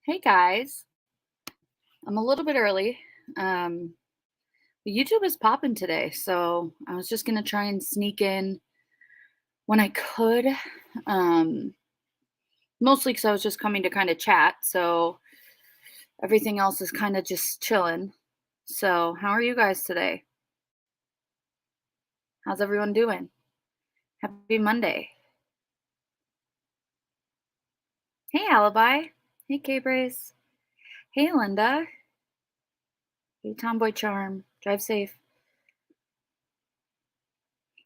Hey guys, I'm a little bit early. YouTube is popping today, so I was just gonna try and sneak in when I could. Um, Mostly because I was just coming to kind of chat, so everything else is kind of just chilling. So, how are you guys today? How's everyone doing? Happy Monday. Hey Alibi. Hey K-Brace. Hey Linda. Hey Tomboy Charm. Drive safe.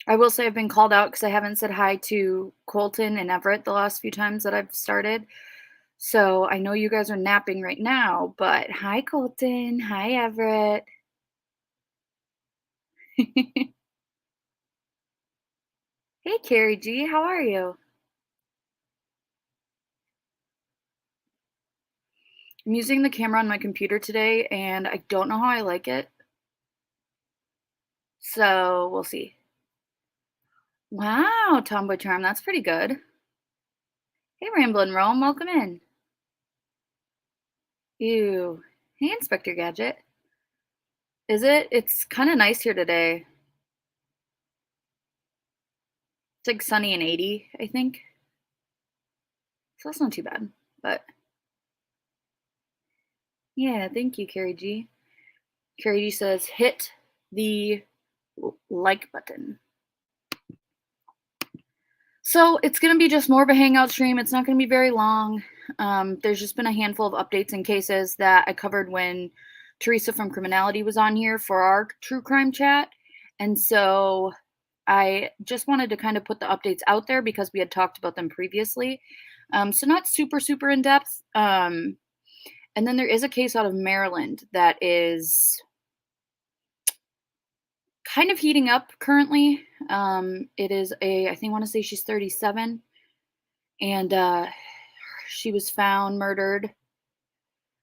I will say I've been called out because I haven't said hi to Colton and Everett the last few times that I've started. So I know you guys are napping right now, but hi, Colton. Hi, Everett. Hey, Carrie G. How are you? I'm using the camera on my computer today, and I don't know how I like it. So we'll see. Wow, Tomboy Charm. That's pretty good. Hey, Ramblin' Rome. Welcome in. Ew. Hey, Inspector Gadget. Is it? It's kind of nice here today. It's like sunny and 80, I think. So that's not too bad. But yeah, thank you, Carrie G. Carrie G says, hit the like button. So it's going to be just more of a hangout stream. It's not going to be very long. There's just been a handful of updates and cases that I covered when Teresa from Criminality was on here for our true crime chat. And so I just wanted to kind of put the updates out there because we had talked about them previously. So not super, super in depth. And then there is a case out of Maryland that is kind of heating up currently. It is I think I want to say she's 37, and she was found murdered,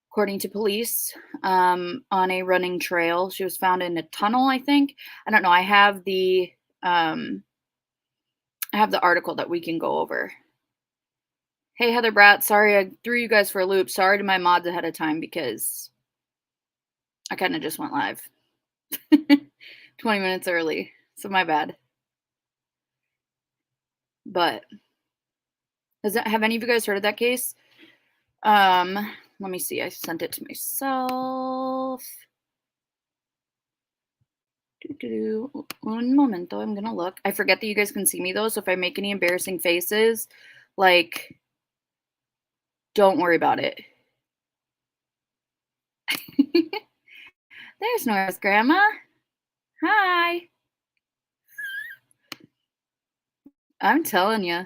according to police, on a running trail. She was found in a tunnel, I think. I don't know. I have the article that we can go over. Hey, Heather Bratt. Sorry I threw you guys for a loop. Sorry to my mods ahead of time because I kind of just went live 20 minutes early. So my bad. But have any of you guys heard of that case? Let me see. I sent it to myself. Un momento. I'm gonna look. I forget that you guys can see me though, so if I make any embarrassing faces, like, don't worry about it. There's Nora's grandma. Hi. I'm telling you.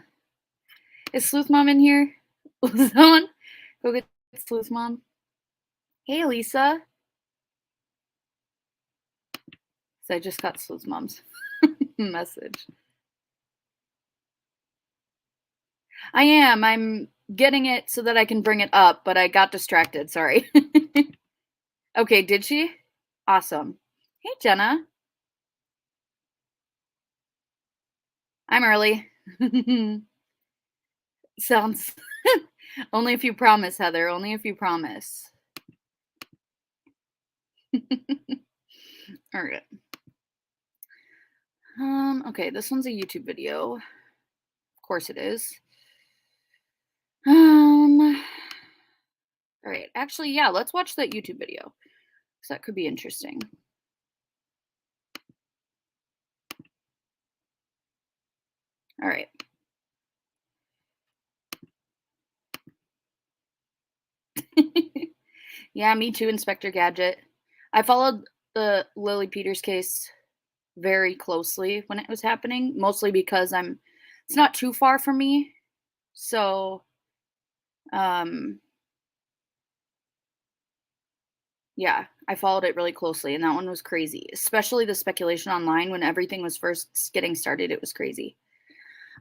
Is Sleuth Mom in here? Someone go get Sleuth Mom. Hey, Lisa. So I just got Sleuth Mom's message. I am. I'm getting it so that I can bring it up, but I got distracted. Sorry. Okay, did she? Awesome. Hey, Jenna. I'm early. Sounds only if you promise, Heather. Only if you promise. All right. Okay, this one's a YouTube video. Of course it is. All right. Actually, yeah, let's watch that YouTube video. Because that could be interesting. All right. Yeah, me too, Inspector Gadget. I followed the Lily Peters case very closely when it was happening, mostly because it's not too far from me. So, yeah, I followed it really closely, and that one was crazy, especially the speculation online when everything was first getting started. It was crazy.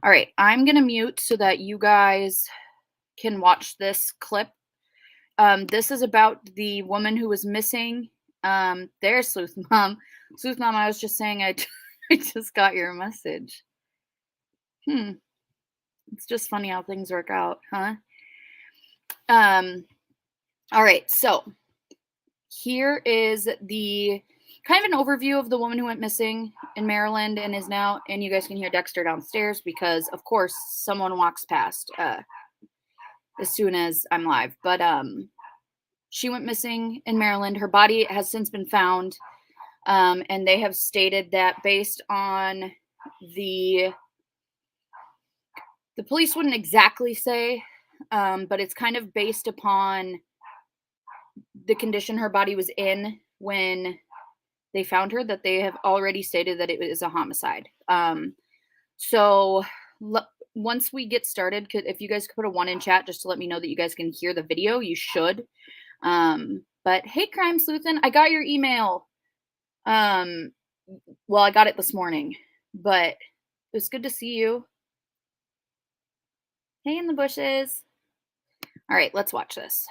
All right, I'm going to mute so that you guys can watch this clip. This is about the woman who was missing. There's Sleuth Mom. Sleuth Mom, I was just saying I just got your message. It's just funny how things work out, huh? All right, so here is the kind of an overview of the woman who went missing in Maryland and is now, and you guys can hear Dexter downstairs because, of course, someone walks past as soon as I'm live. But she went missing in Maryland. Her body has since been found, and they have stated that based on the police wouldn't exactly say, but it's kind of based upon the condition her body was in when they found her, that they have already stated that it was a homicide. So once we get started, if you guys could put a 1 in chat just to let me know that you guys can hear the video, you should. But hey, Crime Sleuthin', I got your email. Well, I got it this morning, but it was good to see you. Hey, in the bushes. All right, let's watch this.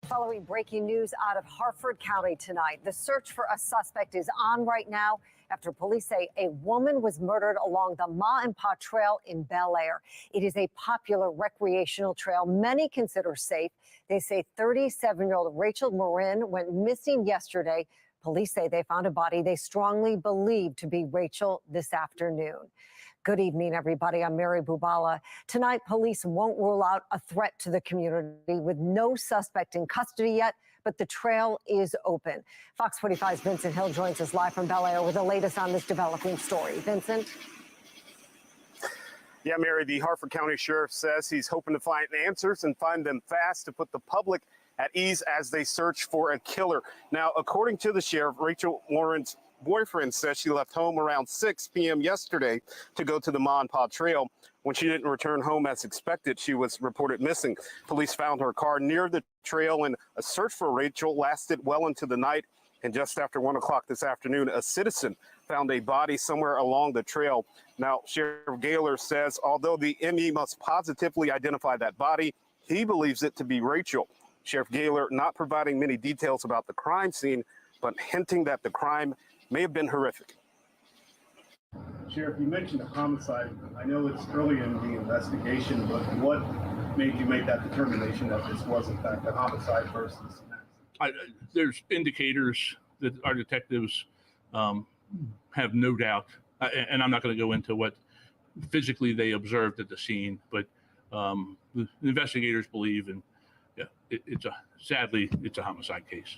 Following breaking news out of Harford County tonight, the search for a suspect is on right now after police say a woman was murdered along the Ma and Pa Trail in Bel Air. It is a popular recreational trail many consider safe. They say 37-year-old Rachel Morin went missing yesterday. Police say they found a body they strongly believe to be Rachel this afternoon. Good evening, everybody. I'm Mary Bubala. Tonight, police won't rule out a threat to the community with no suspect in custody yet, but the trail is open. Fox 45's Vincent Hill joins us live from Bel Air with the latest on this developing story. Vincent? Yeah, Mary, the Harford County Sheriff says he's hoping to find answers and find them fast to put the public at ease as they search for a killer. Now, according to the sheriff, Rachel Morin's boyfriend says she left home around 6 p.m. yesterday to go to the Ma and Pa Trail. When she didn't return home as expected, she was reported missing. Police found her car near the trail, and a search for Rachel lasted well into the night. And just after 1 o'clock this afternoon, a citizen found a body somewhere along the trail. Now, Sheriff Gaylor says although the ME must positively identify that body, he believes it to be Rachel. Sheriff Gaylor not providing many details about the crime scene, but hinting that the crime may have been horrific. Sheriff, you mentioned a homicide. I know it's early in the investigation, but what made you make that determination that this was in fact a homicide versus an accident? There's indicators that our detectives have no doubt, and I'm not going to go into what physically they observed at the scene, but the investigators believe, and sadly, it's a homicide case.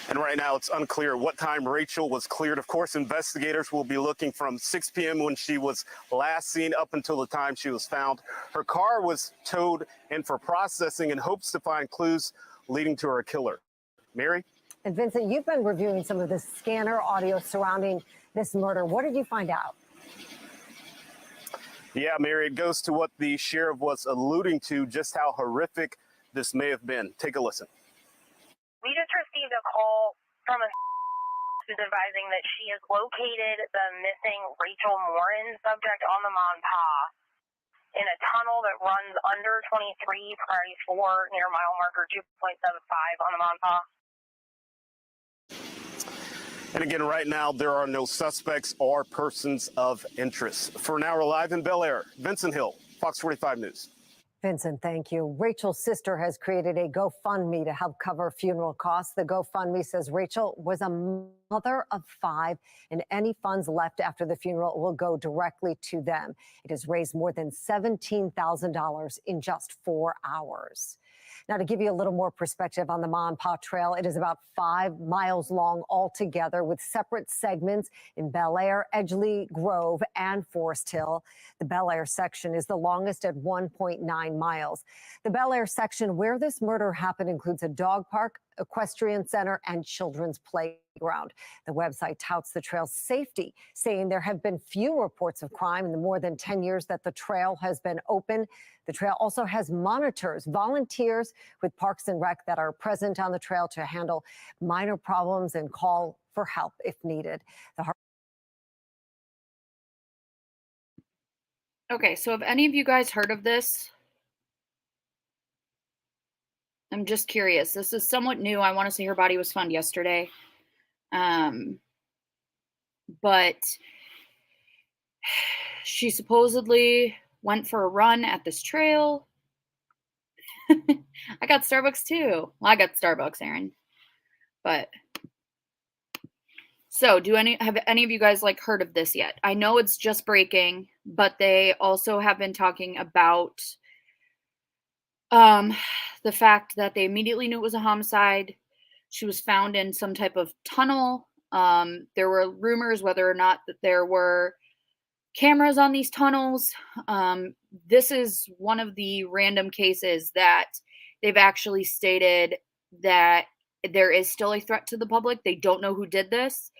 And right now, it's unclear what time Rachel was cleared. Of course, investigators will be looking from 6 p.m. when she was last seen up until the time she was found. Her car was towed in for processing in hopes to find clues leading to her killer. Mary? And Vincent, you've been reviewing some of the scanner audio surrounding this murder. What did you find out? Yeah, Mary, it goes to what the sheriff was alluding to, just how horrific this may have been. Take a listen. We just received a call from a who's advising that she has located the missing Rachel Morin subject on the Ma and Pa in a tunnel that runs under 23 Priority 4 near mile marker 2.75 on the Ma and Pa. And again, right now, there are no suspects or persons of interest. For now, we're live in Bel Air. Vincent Hill, Fox 45 News. Vincent, thank you. Rachel's sister has created a GoFundMe to help cover funeral costs. The GoFundMe says Rachel was a mother of 5, and any funds left after the funeral will go directly to them. It has raised more than $17,000 in just 4 hours. Now, to give you a little more perspective on the Ma and Pa Trail, it is about 5 miles long altogether with separate segments in Bel Air, Edgeley, Grove, and Forest Hill. The Bel Air section is the longest at 1.9 miles. The Bel Air section where this murder happened includes a dog park, equestrian center, and children's playground. The website touts the trail's safety, saying there have been few reports of crime in the more than 10 years that the trail has been open. The trail also has monitors, volunteers with Parks and Rec that are present on the trail to handle minor problems and call for help if needed. Okay, so have any of you guys heard of this? I'm just curious. This is somewhat new. I want to say her body was found yesterday. But she supposedly went for a run at this trail. I got Starbucks too. Well, I got Starbucks, Aaron. But so, have any of you guys like heard of this yet? I know it's just breaking, but they also have been talking about the fact that they immediately knew it was a homicide. She was found in some type of tunnel. There were rumors whether or not that there were cameras on these tunnels. This is one of the random cases that they've actually stated that there is still a threat to the public. They don't know who did this,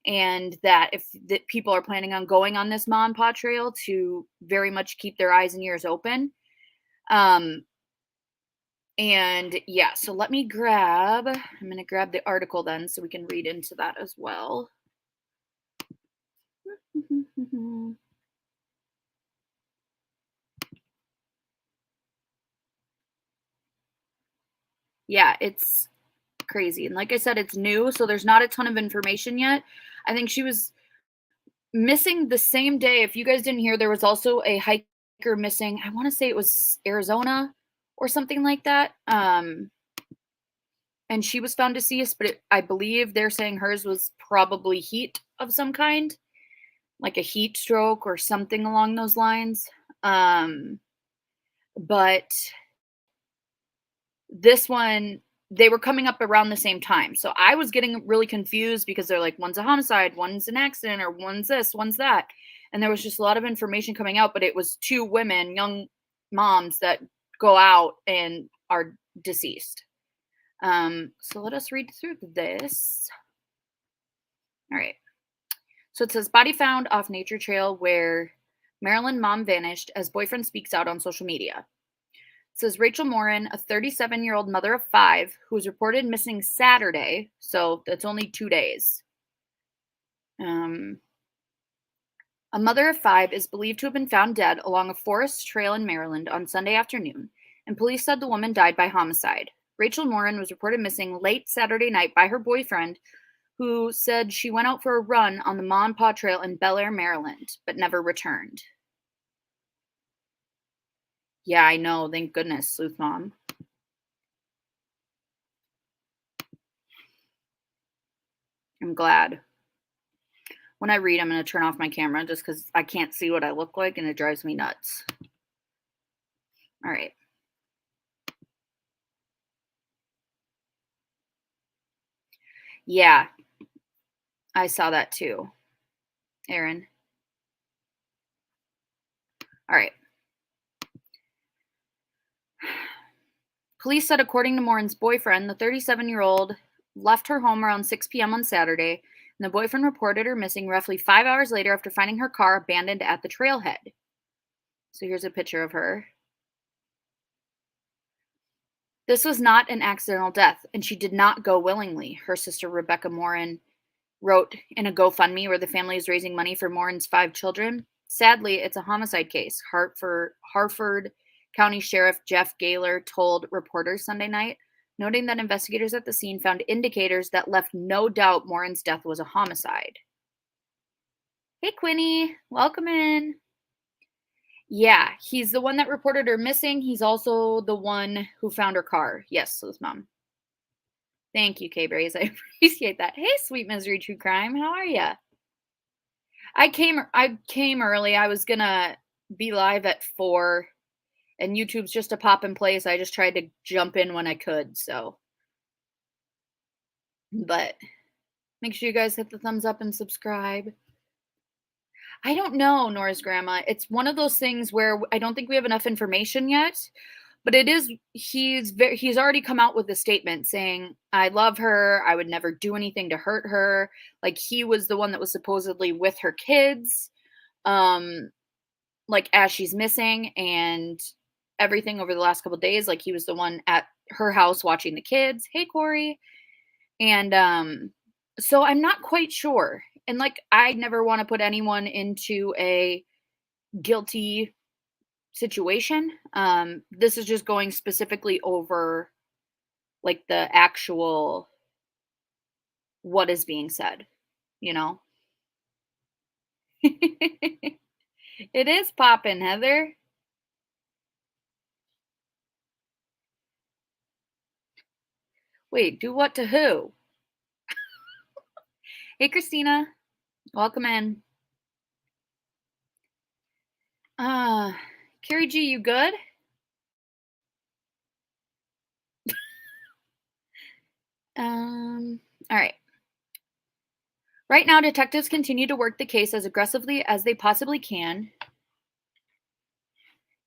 and that if people are planning on going on this Ma and Pa trail, to very much keep their eyes and ears open. And yeah, so I'm going to grab the article then so we can read into that as well. Yeah, it's crazy. And like I said, it's new, so there's not a ton of information yet. I think she was missing the same day. If you guys didn't hear, there was also a hiker missing. I want to say it was Arizona or something like that. And she was found deceased, but I believe they're saying hers was probably heat of some kind, like a heat stroke or something along those lines. But this one, they were coming up around the same time. So I was getting really confused because they're like, one's a homicide, one's an accident, or one's this, one's that. And there was just a lot of information coming out, but it was two women, young moms, that go out and are deceased. So let us read through this. All right. So it says, body found off nature trail where Maryland mom vanished as boyfriend speaks out on social media. It says Rachel Morin, a 37-year-old mother of 5, who was reported missing Saturday, so that's only 2 days. A mother of 5 is believed to have been found dead along a forest trail in Maryland on Sunday afternoon, and police said the woman died by homicide. Rachel Morin was reported missing late Saturday night by her boyfriend, who said she went out for a run on the Ma and Pa Trail in Bel Air, Maryland, but never returned. Yeah, I know. Thank goodness, Sleuth Mom. I'm glad. When I read, I'm going to turn off my camera just because I can't see what I look like and it drives me nuts. All right. Yeah, I saw that too, Aaron. All right. Police said, according to Morin's boyfriend, the 37-year-old left her home around 6 p.m. on Saturday, and the boyfriend reported her missing roughly 5 hours later after finding her car abandoned at the trailhead. So here's a picture of her. This was not an accidental death, and she did not go willingly, her sister Rebecca Morin wrote in a GoFundMe where the family is raising money for Morin's 5 children. Sadly, it's a homicide case, Harford County Sheriff Jeff Gaylor told reporters Sunday night, noting that investigators at the scene found indicators that left no doubt Morin's death was a homicide. Hey, Quinny, welcome in. Yeah, he's the one that reported her missing. He's also the one who found her car. Yes, Sleuth Mom. Thank you, K-Braze. I appreciate that. Hey, Sweet Misery True Crime. How are you? I came early. I was going to be live at 4, and YouTube's just a pop in place. I just tried to jump in when I could, so. But make sure you guys hit the thumbs up and subscribe. I don't know, Nora's grandma. It's one of those things where I don't think we have enough information yet. But it is, he's already come out with a statement saying, I love her. I would never do anything to hurt her. Like, he was the one that was supposedly with her kids, like, as she's missing and everything over the last couple of days. Like, he was the one at her house watching the kids. Hey, Corey. And so I'm not quite sure. And, like, I never want to put anyone into a guilty situation. This is just going specifically over like the actual what is being said, you know. It is poppin', Heather. Wait, do what to who? Hey, Christina. Welcome in. Carrie G, you good? All right. Right now, detectives continue to work the case as aggressively as they possibly can,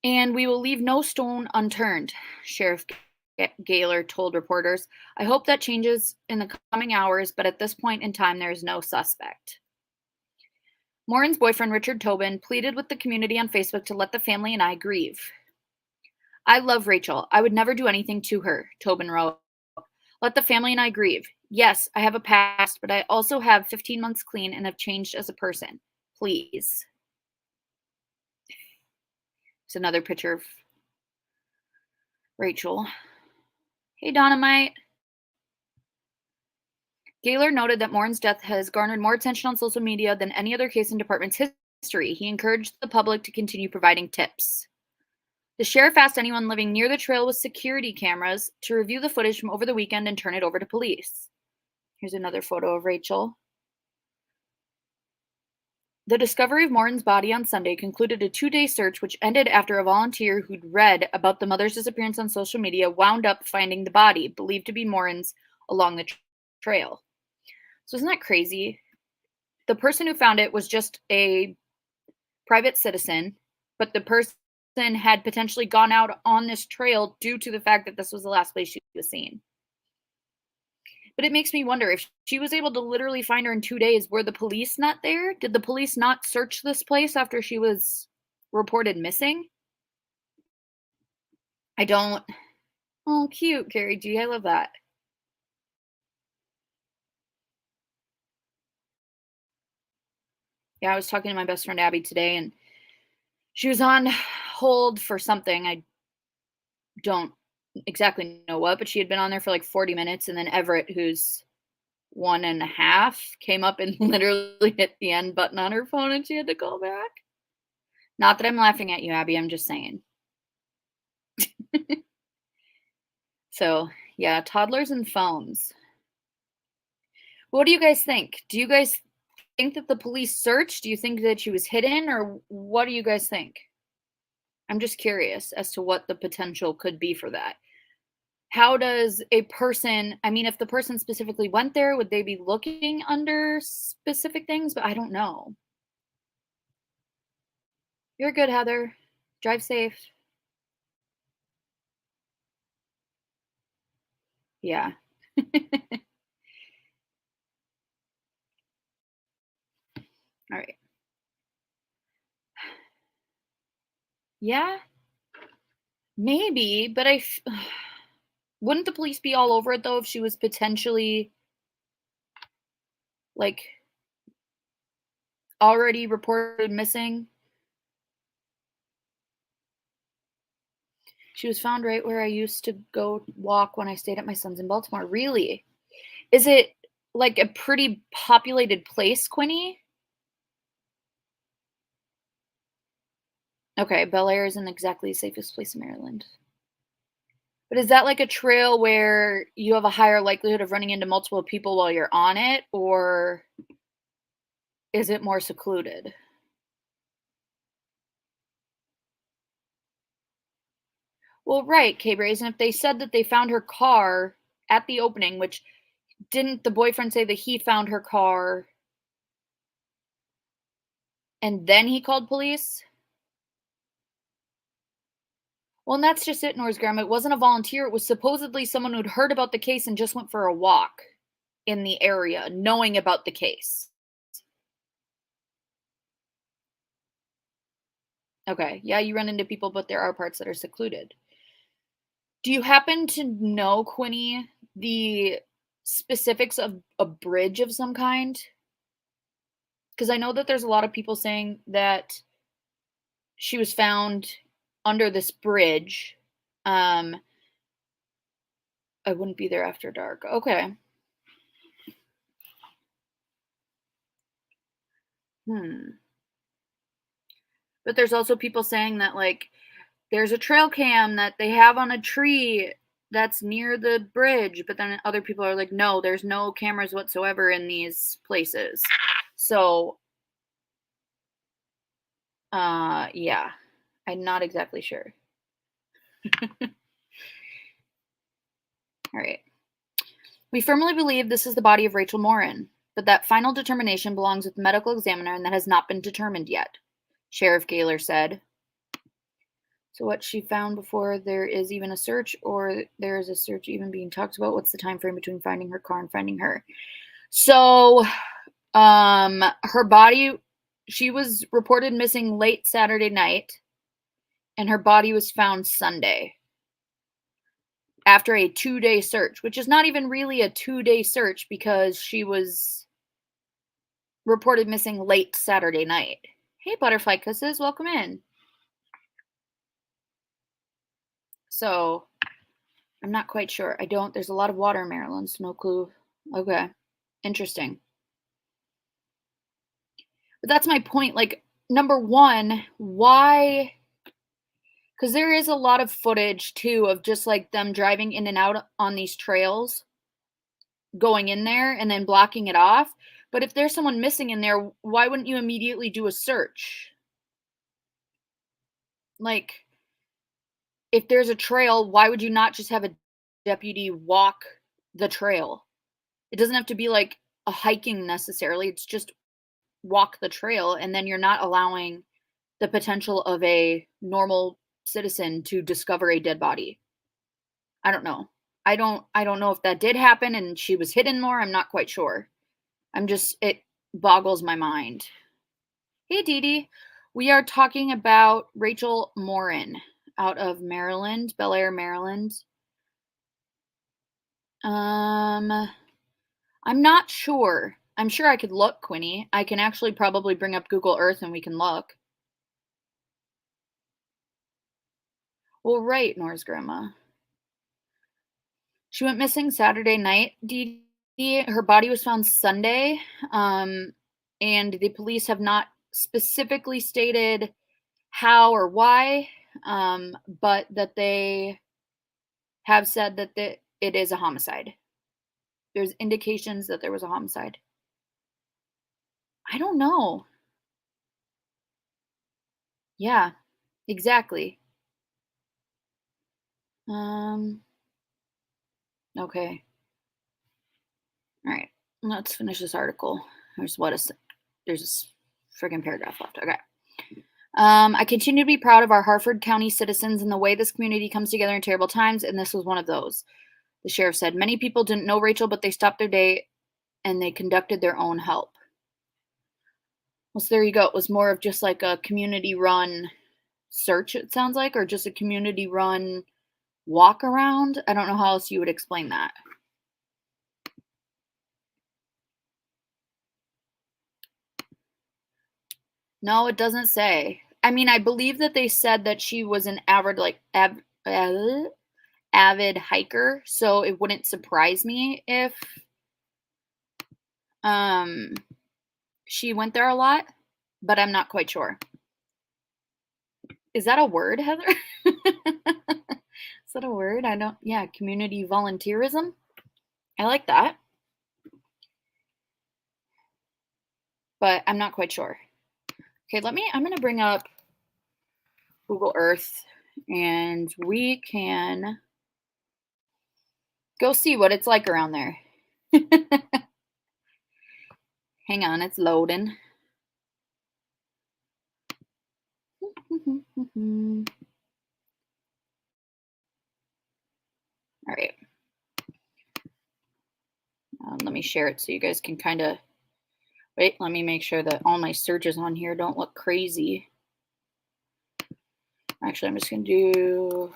and we will leave no stone unturned, Sheriff Gaylor told reporters. I hope that changes in the coming hours, but at this point in time, there is no suspect. Morin's boyfriend, Richard Tobin, pleaded with the community on Facebook to let the family and I grieve. I love Rachel. I would never do anything to her, Tobin wrote. Let the family and I grieve. Yes, I have a past, but I also have 15 months clean and have changed as a person. Please. It's another picture of Rachel. Hey, Dynamite. Gaylor noted that Morin's death has garnered more attention on social media than any other case in department's history. He encouraged the public to continue providing tips. The sheriff asked anyone living near the trail with security cameras to review the footage from over the weekend and turn it over to police. Here's another photo of Rachel. The discovery of Morin's body on Sunday concluded a 2-day search, which ended after a volunteer who'd read about the mother's disappearance on social media wound up finding the body, believed to be Morin's, along the trail. So isn't that crazy? The person who found it was just a private citizen, but the person had potentially gone out on this trail due to the fact that this was the last place she was seen. But it makes me wonder, if she was able to literally find her in 2 days, were the police not there? Did the police not search this place after she was reported missing? I don't. Oh, cute, Carrie G. I love that. Yeah, I was talking to my best friend Abby today, and she was on hold for something. I don't exactly know what, but she had been on there for like 40 minutes, and then Everett, who's 1.5, came up and literally hit the end button on her phone, and she had to call back. Not that I'm laughing at you, Abby. I'm just saying. So, yeah, toddlers and phones. What do you guys think? Do you guys think that the police searched? Do you think that she was hidden, or what do you guys think? I'm just curious as to what the potential could be for that. How does a person, I mean, if the person specifically went there, would they be looking under specific things? But I don't know. You're good, Heather. Drive safe. Yeah. All right. Yeah, maybe, but wouldn't the police be all over it though if she was potentially like already reported missing? She was found right where I used to go walk when I stayed at my son's in Baltimore. Really? Is it like a pretty populated place, Quinny? Okay, Bel Air isn't exactly the safest place in Maryland. But is that like a trail where you have a higher likelihood of running into multiple people while you're on it, or is it more secluded? Well, right, K-Braze, and if they said that they found her car at the opening, which didn't the boyfriend say that he found her car and then he called police? Well, and that's just it, Norsgram. It wasn't a volunteer. It was supposedly someone who'd heard about the case and just went for a walk in the area, knowing about the case. Okay, yeah, you run into people, but there are parts that are secluded. Do you happen to know, Quinny, the specifics of a bridge of some kind? Because I know that there's a lot of people saying that she was found under this bridge. I wouldn't be there after dark. Okay. But there's also people saying that, like, there's a trail cam that they have on a tree that's near the bridge, but then other people are like, no, there's no cameras whatsoever in these places. So, yeah, I'm not exactly sure. All right. We firmly believe this is the body of Rachel Morin, but that final determination belongs with the medical examiner and that has not been determined yet, Sheriff Gaylor said. So what she found before there is even a search, or there is a search even being talked about? What's the time frame between finding her car and finding her? So, her body, she was reported missing late Saturday night, and her body was found Sunday after a 2-day search, which is not even really a 2-day search because she was reported missing late Saturday night. Hey, Butterfly Kisses, welcome in. So, I'm not quite sure. There's a lot of water in Maryland, so no clue. Okay. Interesting. But that's my point. Like, number one, why? Because there is a lot of footage, too, of just, like, them driving in and out on these trails, going in there, and then blocking it off. But if there's someone missing in there, why wouldn't you immediately do a search? Like, if there's a trail, why would you not just have a deputy walk the trail? It doesn't have to be, like, a hiking necessarily. It's just walk the trail, and then you're not allowing the potential of a normal citizen to discover a dead body. I don't know. I don't know if that did happen and she was hidden more. I'm not quite sure. It boggles my mind. Hey, Dee Dee. We are talking about Rachel Morin out of Maryland, Bel Air, Maryland. I'm not sure. I'm sure I could look, Quinny. I can actually probably bring up Google Earth and we can look. Well, right, Nora's grandma. She went missing Saturday night, Dee Dee. Her body was found Sunday, and the police have not specifically stated how or why, but that they have said that it is a homicide. There's indications that there was a homicide. I don't know. Yeah, exactly. Okay. All right. Let's finish this article. There's a friggin' paragraph left. Okay. I continue to be proud of our Harford County citizens and the way this community comes together in terrible times, and this was one of those. The sheriff said many people didn't know Rachel, but they stopped their day and they conducted their own help. Well, so there you go. It was more of just like a community-run search, it sounds like, or just a community-run walk around. I don't know how else you would explain that. No, it doesn't say. I mean, I believe that they said that she was an avid hiker, so it wouldn't surprise me if she went there a lot, but I'm not quite sure. Is that a word, Heather? Is that a word? Yeah, community volunteerism. I like that. But I'm not quite sure. Okay, I'm going to bring up Google Earth and we can go see what it's like around there. Hang on, it's loading. All right. Let me share it so you guys can kind of wait. Let me make sure that all my searches on here don't look crazy. Actually, I'm just going to do.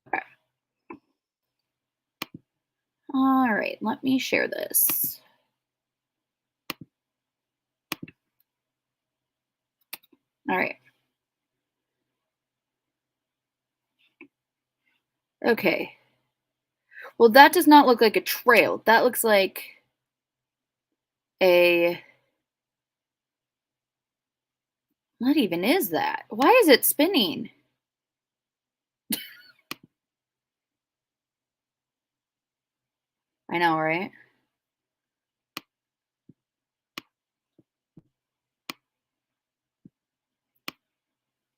Okay. All right, let me share this. All right. Okay. Well, that does not look like a trail. That looks like a What even is that? Why is it spinning? I know, right?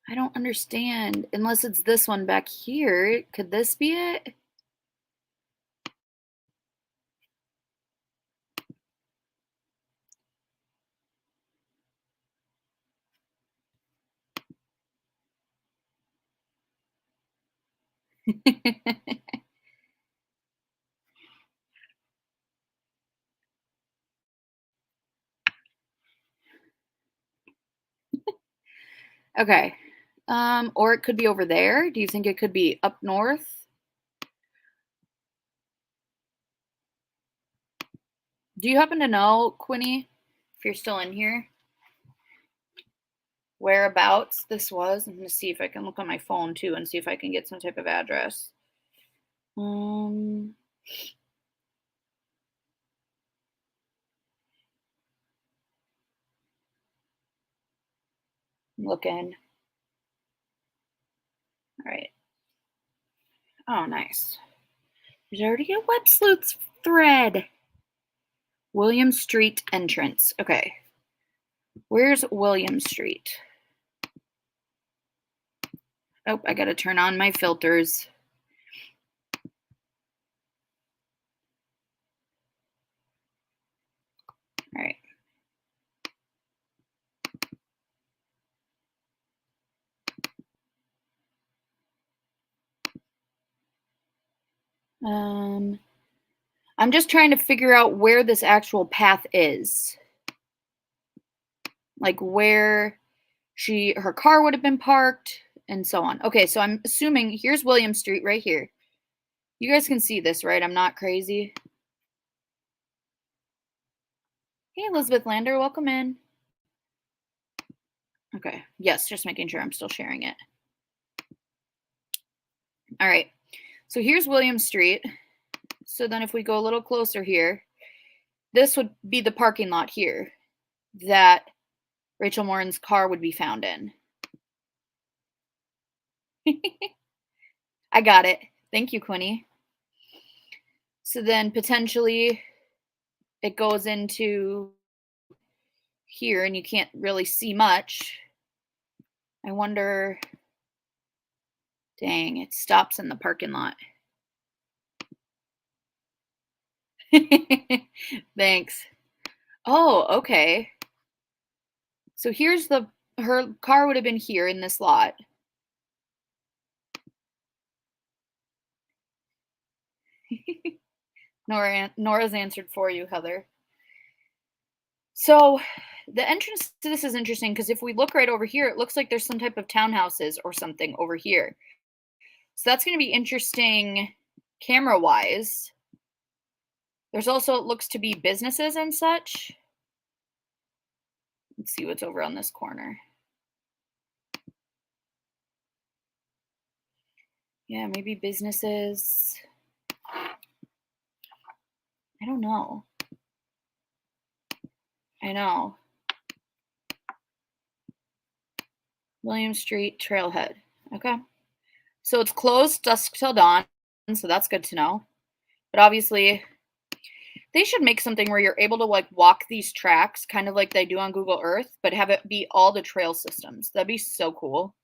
I don't understand. Unless it's this one back here. Could this be it? Okay. Or it could be over there. Do you think it could be up north? Do you happen to know, Quinny, if you're still in here, whereabouts this was? I'm gonna see if I can look on my phone too and see if I can get some type of address. I'm looking. All right. Oh, nice. There's already a web sleuth thread. William Street entrance. Okay. Where's William Street? Oh, I gotta turn on my filters. All right. I'm just trying to figure out where this actual path is. Like where her car would have been parked and so on. Okay, so I'm assuming here's William Street right here. You guys can see this, right? I'm not crazy. Hey, Elizabeth Lander, welcome in. Okay, yes, just making sure I'm still sharing it. All right, so here's William Street. So then if we go a little closer here, this would be the parking lot here that Rachel Morin's car would be found in. I got it. Thank you, Quinny. So then potentially it goes into here and you can't really see much. I wonder, dang, it stops in the parking lot. Thanks. Oh, okay. So here's her car would have been here in this lot. Nora's answered for you, Heather. So the entrance to this is interesting because if we look right over here, it looks like there's some type of townhouses or something over here. So that's going to be interesting camera-wise. There's also, it looks to be businesses and such. Let's see what's over on this corner. Yeah, maybe businesses. I don't know. I know. William Street Trailhead. Okay. So it's closed dusk till dawn, so that's good to know. But obviously, they should make something where you're able to like walk these tracks, kind of like they do on Google Earth, but have it be all the trail systems. That'd be so cool.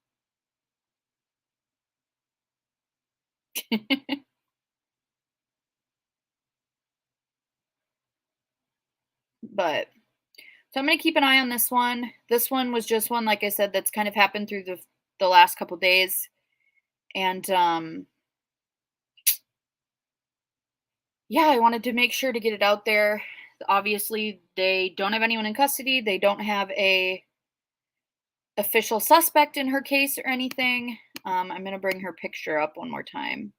But so I'm going to keep an eye on this one. This one was just one, like I said, that's kind of happened through the last couple days. And yeah, I wanted to make sure to get it out there. Obviously, they don't have anyone in custody. They don't have a official suspect in her case or anything. I'm going to bring her picture up one more time.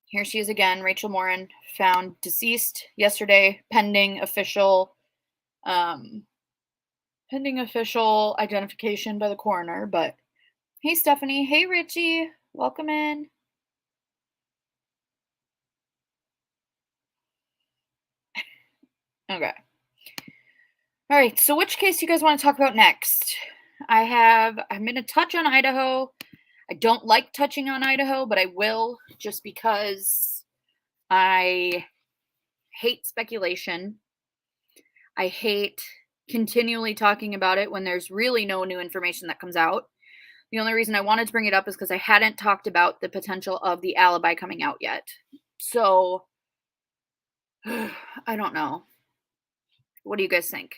Here she is again, Rachel Morin, found deceased yesterday, pending official identification by the coroner. But hey, Stephanie. Hey, Richie. Welcome in. Okay. All right, so which case you guys want to talk about next? I'm going to touch on Idaho. I don't like touching on Idaho, but I will just because I hate speculation. I hate continually talking about it when there's really no new information that comes out. The only reason I wanted to bring it up is because I hadn't talked about the potential of the alibi coming out yet. So, I don't know. What do you guys think?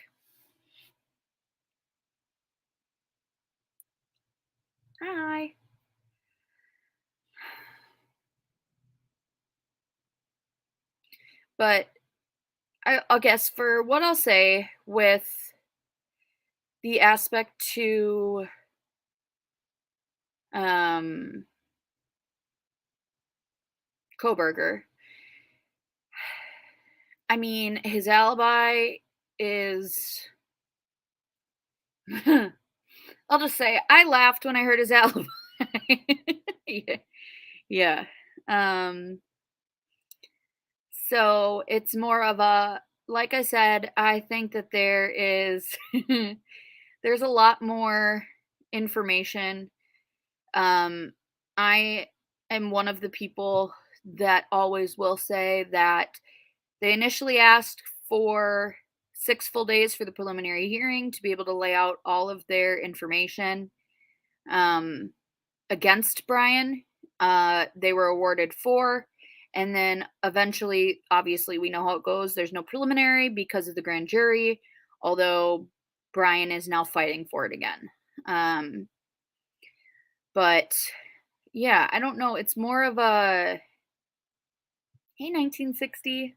Hi. But I'll guess for what I'll say with the aspect to Koberger. I mean, his alibi is I'll just say I laughed when I heard his alibi. Yeah. Yeah. So it's more of a, like I said, I think that there's a lot more information. I am one of the people that always will say that they initially asked for 6 full days for the preliminary hearing to be able to lay out all of their information against Brian. They were awarded 4. And then eventually, obviously, we know how it goes. There's no preliminary because of the grand jury, although Brian is now fighting for it again. But yeah, I don't know. It's more of a, hey, 1960.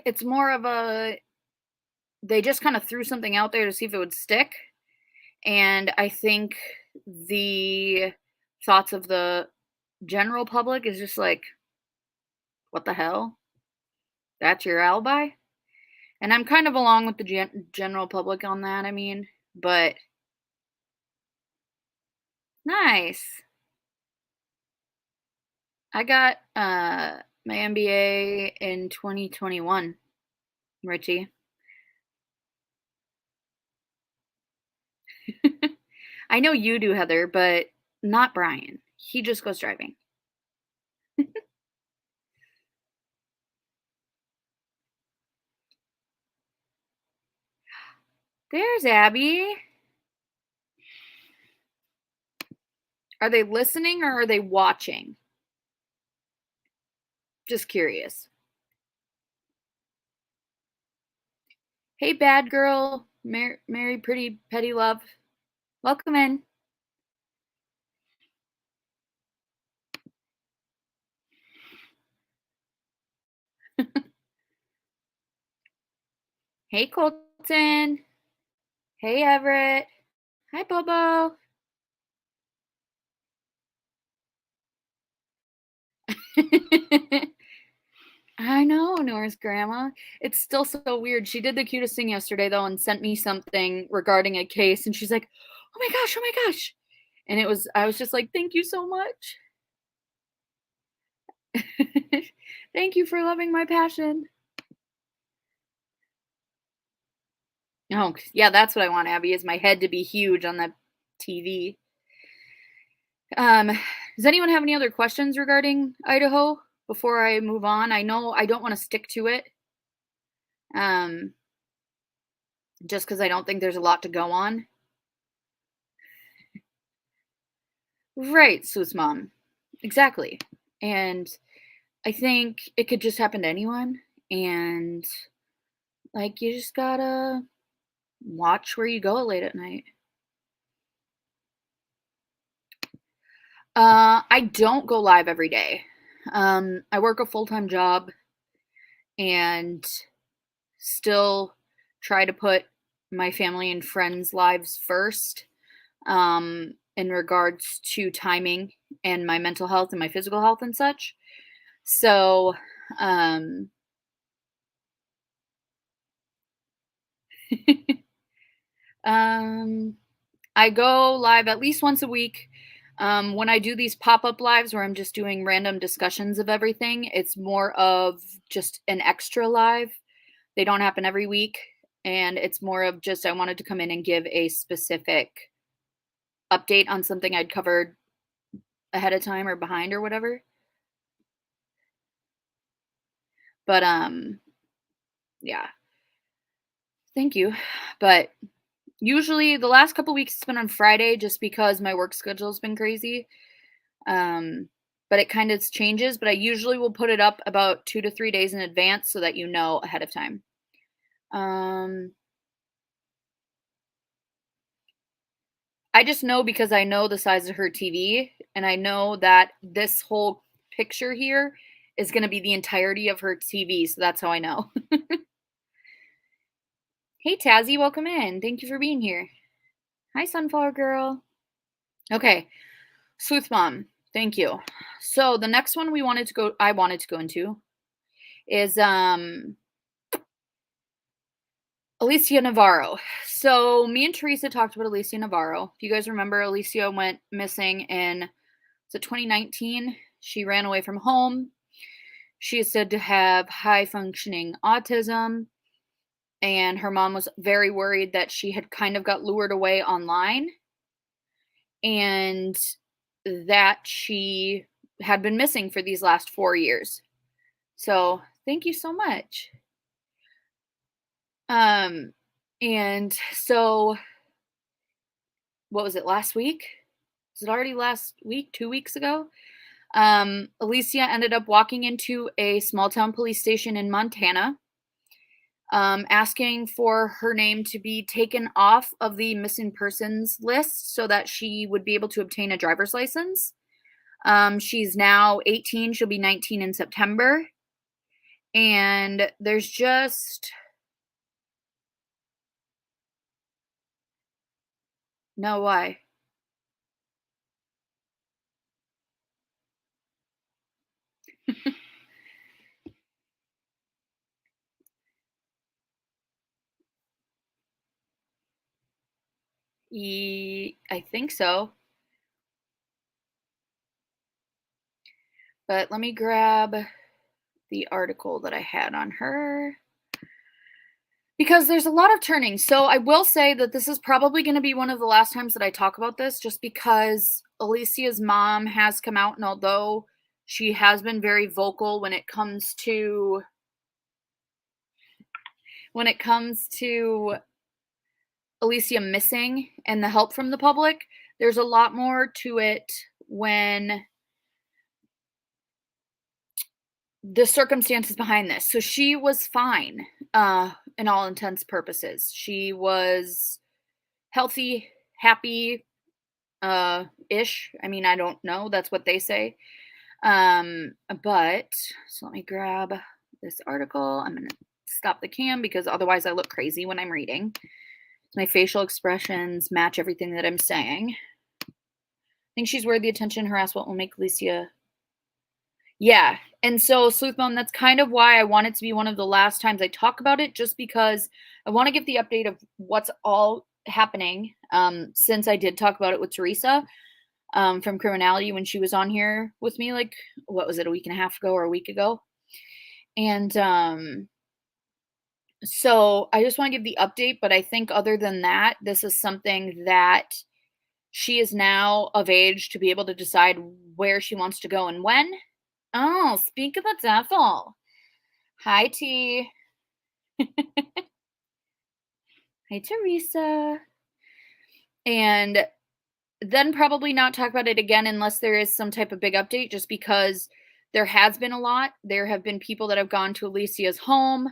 It's more of a, they just kind of threw something out there to see if it would stick. And I think the thoughts of the general public is just like, what the hell? That's your alibi? And I'm kind of along with the general public on that, I mean, but nice. I got my MBA in 2021, Richie. I know you do, Heather, but not Brian. He just goes driving. There's Abby. Are they listening or are they watching? Just curious. Hey, bad girl. Mary, pretty, petty love. Welcome in. Hey, Colton. Hey, Everett. Hi, Bobo. I know, Nora's grandma. It's still so weird. She did the cutest thing yesterday, though, and sent me something regarding a case, and she's like, oh my gosh, oh my gosh. And I was just like, thank you so much. Thank you for loving my passion. Oh, yeah, that's what I want, Abby, is my head to be huge on the TV. Does anyone have any other questions regarding Idaho before I move on? I know I don't want to stick to it. Just because I don't think there's a lot to go on. Right, Swiss mom. Exactly. And I think it could just happen to anyone. And like you just gotta watch where you go late at night. I don't go live every day. I work a full-time job and still try to put my family and friends' lives first in regards to timing and my mental health and my physical health and such. So, I go live at least once a week. When I do these pop-up lives where I'm just doing random discussions of everything, it's more of just an extra live. They don't happen every week. and it's more of just I wanted to come in and give a specific update on something I'd covered ahead of time or behind or whatever. But yeah. Thank you. But usually the last couple weeks it's been on Friday just because my work schedule's been crazy. But it kind of changes, but I usually will put it up about 2 to 3 days in advance so that you know ahead of time. I just know because I know the size of her TV, and I know that this whole picture here is going to be the entirety of her TV, so that's how I know. Hey, Tazzy, welcome in. Thank you for being here. Hi, Sunflower Girl. Okay, Sleuth Mom, thank you. So the next one I wanted to go into is Alicia Navarro. So me and Teresa talked about Alicia Navarro. If you guys remember, Alicia went missing in 2019. She ran away from home. She is said to have high functioning autism, and her mom was very worried that she had kind of got lured away online and that she had been missing for these last 4 years. So thank you so much. And so what was it, last week? Was it already last week, 2 weeks ago? Alicia ended up walking into a small town police station in Montana, asking for her name to be taken off of the missing persons list so that she would be able to obtain a driver's license. She's now 18. She'll be 19 in September. And there's just no why. I think so. But let me grab the article that I had on her, because there's a lot of turning. So I will say that this is probably going to be one of the last times that I talk about this, just because Alicia's mom has come out, and although she has been very vocal when it comes to Alicia missing and the help from the public, there's a lot more to it when the circumstances behind this. So she was fine, in all intents purposes. She was healthy, happy, ish. I mean, I don't know. That's what they say. But so let me grab this article. I'm gonna stop the cam because otherwise I look crazy when I'm reading. My facial expressions match everything that I'm saying. I think she's worth the attention. Harassment will make Alicia. Yeah. And so, Sleuth Mom, that's kind of why I want it to be one of the last times I talk about it, just because I want to give the update of what's all happening, since I did talk about it with Teresa, from Criminality when she was on here with me, like, what was it, a week and a half ago or a week ago? And so I just want to give the update, but I think other than that, this is something that she is now of age to be able to decide where she wants to go and when. Oh, speak of the devil. Hi, T. Hi, Teresa. And then probably not talk about it again unless there is some type of big update, just because there has been a lot. There have been people that have gone to Alicia's home.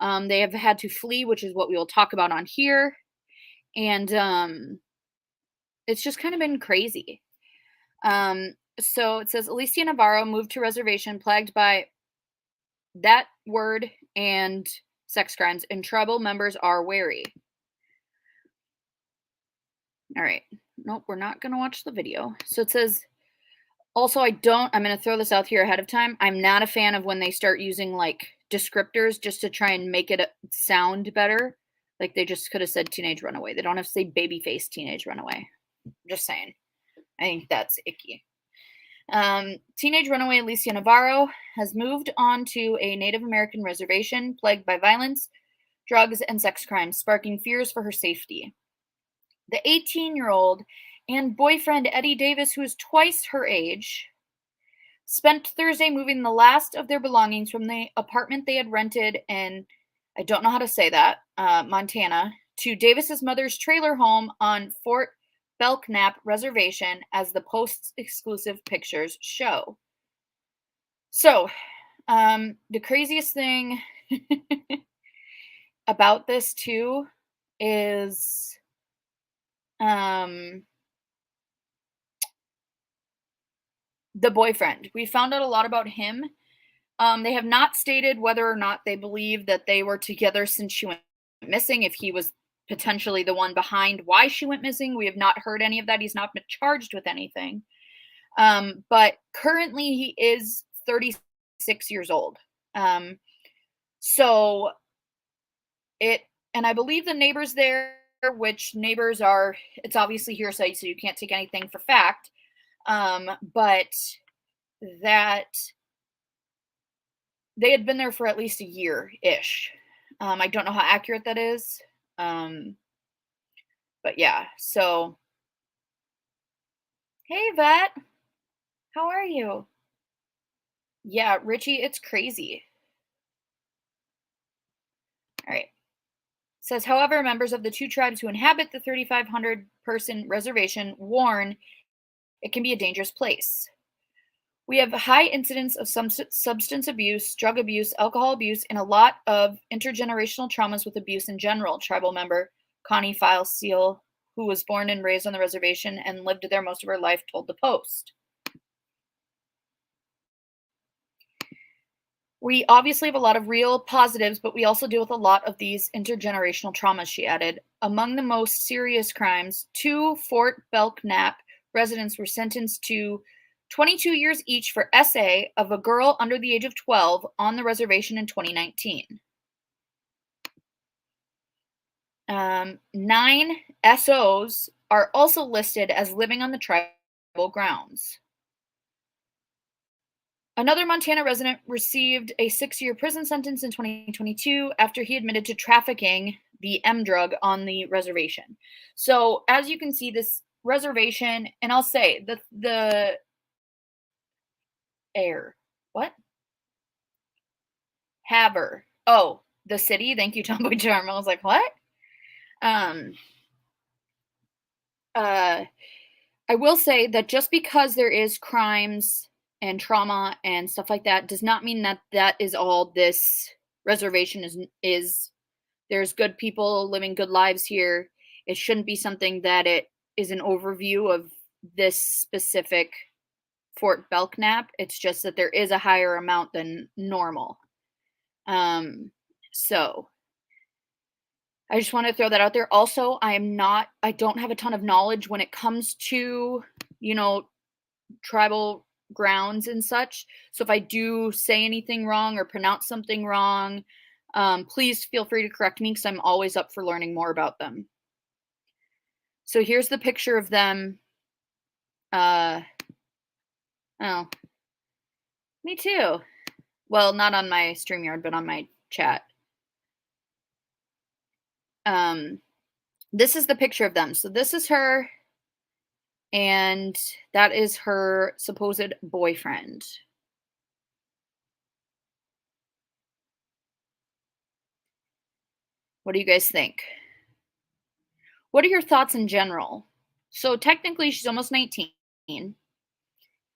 They have had to flee, which is what we will talk about on here. And it's just kind of been crazy. So it says Alicia Navarro moved to reservation plagued by that word and sex crimes, and tribal members are wary. All right. Nope, we're not going to watch the video. So it says, also, I'm going to throw this out here ahead of time. I'm not a fan of when they start using like descriptors just to try and make it sound better. Like they just could have said teenage runaway. They don't have to say babyface teenage runaway. Just saying. I think that's icky. Teenage runaway Alicia Navarro has moved on to a Native American reservation plagued by violence, drugs, and sex crimes, sparking fears for her safety. The 18-year-old and boyfriend Eddie Davis, who is twice her age, spent Thursday moving the last of their belongings from the apartment they had rented in, I don't know how to say that, Montana, to Davis's mother's trailer home on Fort Belknap Reservation, as the Post's exclusive pictures show. So, the craziest thing about this too is the boyfriend. We found out a lot about him. They have not stated whether or not they believe that they were together since she went missing, if he was potentially the one behind why she went missing. We have not heard any of that. He's not been charged with anything. But currently he is 36 years old. So it, and I believe the neighbors there, which neighbors are, it's obviously hearsay, so you can't take anything for fact. But that they had been there for at least a year-ish. I don't know how accurate that is. But yeah, so. Hey, Vet. How are you? Yeah, Richie, it's crazy. All right. Says, however, members of the two tribes who inhabit the 3,500 person reservation warn it can be a dangerous place. We have a high incidence of some substance abuse, drug abuse, alcohol abuse, and a lot of intergenerational traumas with abuse in general, tribal member Connie File Seal, who was born and raised on the reservation and lived there most of her life, told the Post. We obviously have a lot of real positives, but we also deal with a lot of these intergenerational traumas, she added. Among the most serious crimes, 2 Fort Belknap residents were sentenced to 22 years each for SA of a girl under the age of 12 on the reservation in 2019. 9 SOs are also listed as living on the tribal grounds. Another Montana resident received a 6-year prison sentence in 2022 after he admitted to trafficking the M drug on the reservation. So as you can see, this reservation, and I'll say the air, what? Haver. Oh, the city. Thank you, Tomboy Charm. I was like, what? I will say that just because there is crimes and trauma and stuff like that does not mean that that is all this reservation is. There's good people living good lives here. It shouldn't be something that it is an overview of this specific Fort Belknap. It's just that there is a higher amount than normal. So I just want to throw that out there. Also, I don't have a ton of knowledge when it comes to, tribal grounds and such. So if I do say anything wrong or pronounce something wrong, please feel free to correct me because I'm always up for learning more about them. So here's the picture of them. Oh, me too. Well, not on my StreamYard, but on my chat. This is the picture of them. So this is her, and that is her supposed boyfriend. What do you guys think? What are your thoughts in general? So technically she's almost 19.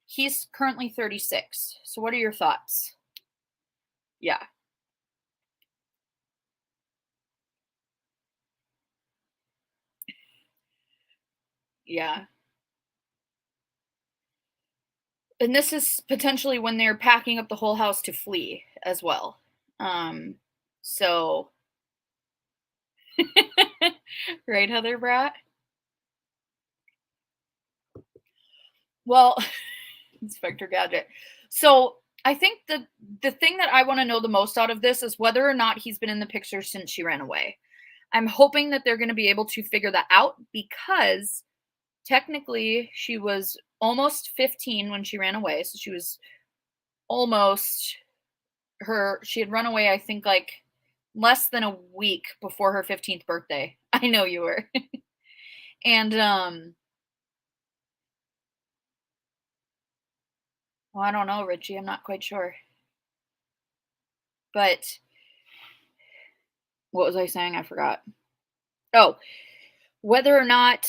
He's currently 36. So what are your thoughts? Yeah. Yeah. And this is potentially when they're packing up the whole house to flee as well. So right, Heather Brat? Well, Inspector Gadget. So I think the thing that I want to know the most out of this is whether or not he's been in the picture since she ran away. I'm hoping that they're going to be able to figure that out because technically she was almost 15 when she ran away. So she was almost she had run away, I think, like less than a week before her 15th birthday. I know you were. And well, I don't know, Richie. I'm not quite sure. But what was I saying? I forgot. Oh, whether or not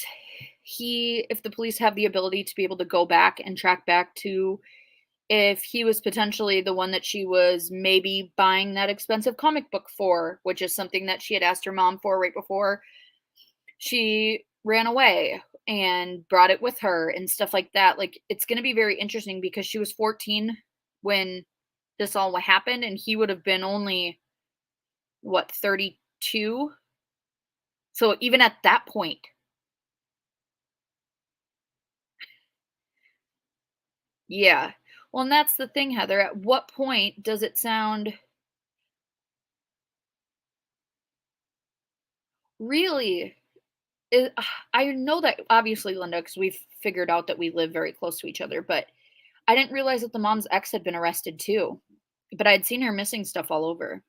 if the police have the ability to be able to go back and track back to if he was potentially the one that she was maybe buying that expensive comic book for, which is something that she had asked her mom for right before she ran away and brought it with her and stuff like that. Like, it's going to be very interesting because she was 14 when this all happened, and he would have been only, what, 32? So even at that point, yeah. Well, and that's the thing, Heather. At what point does it sound really? I know that obviously, Linda, because we've figured out that we live very close to each other, but I didn't realize that the mom's ex had been arrested too. But I'd seen her missing stuff all over.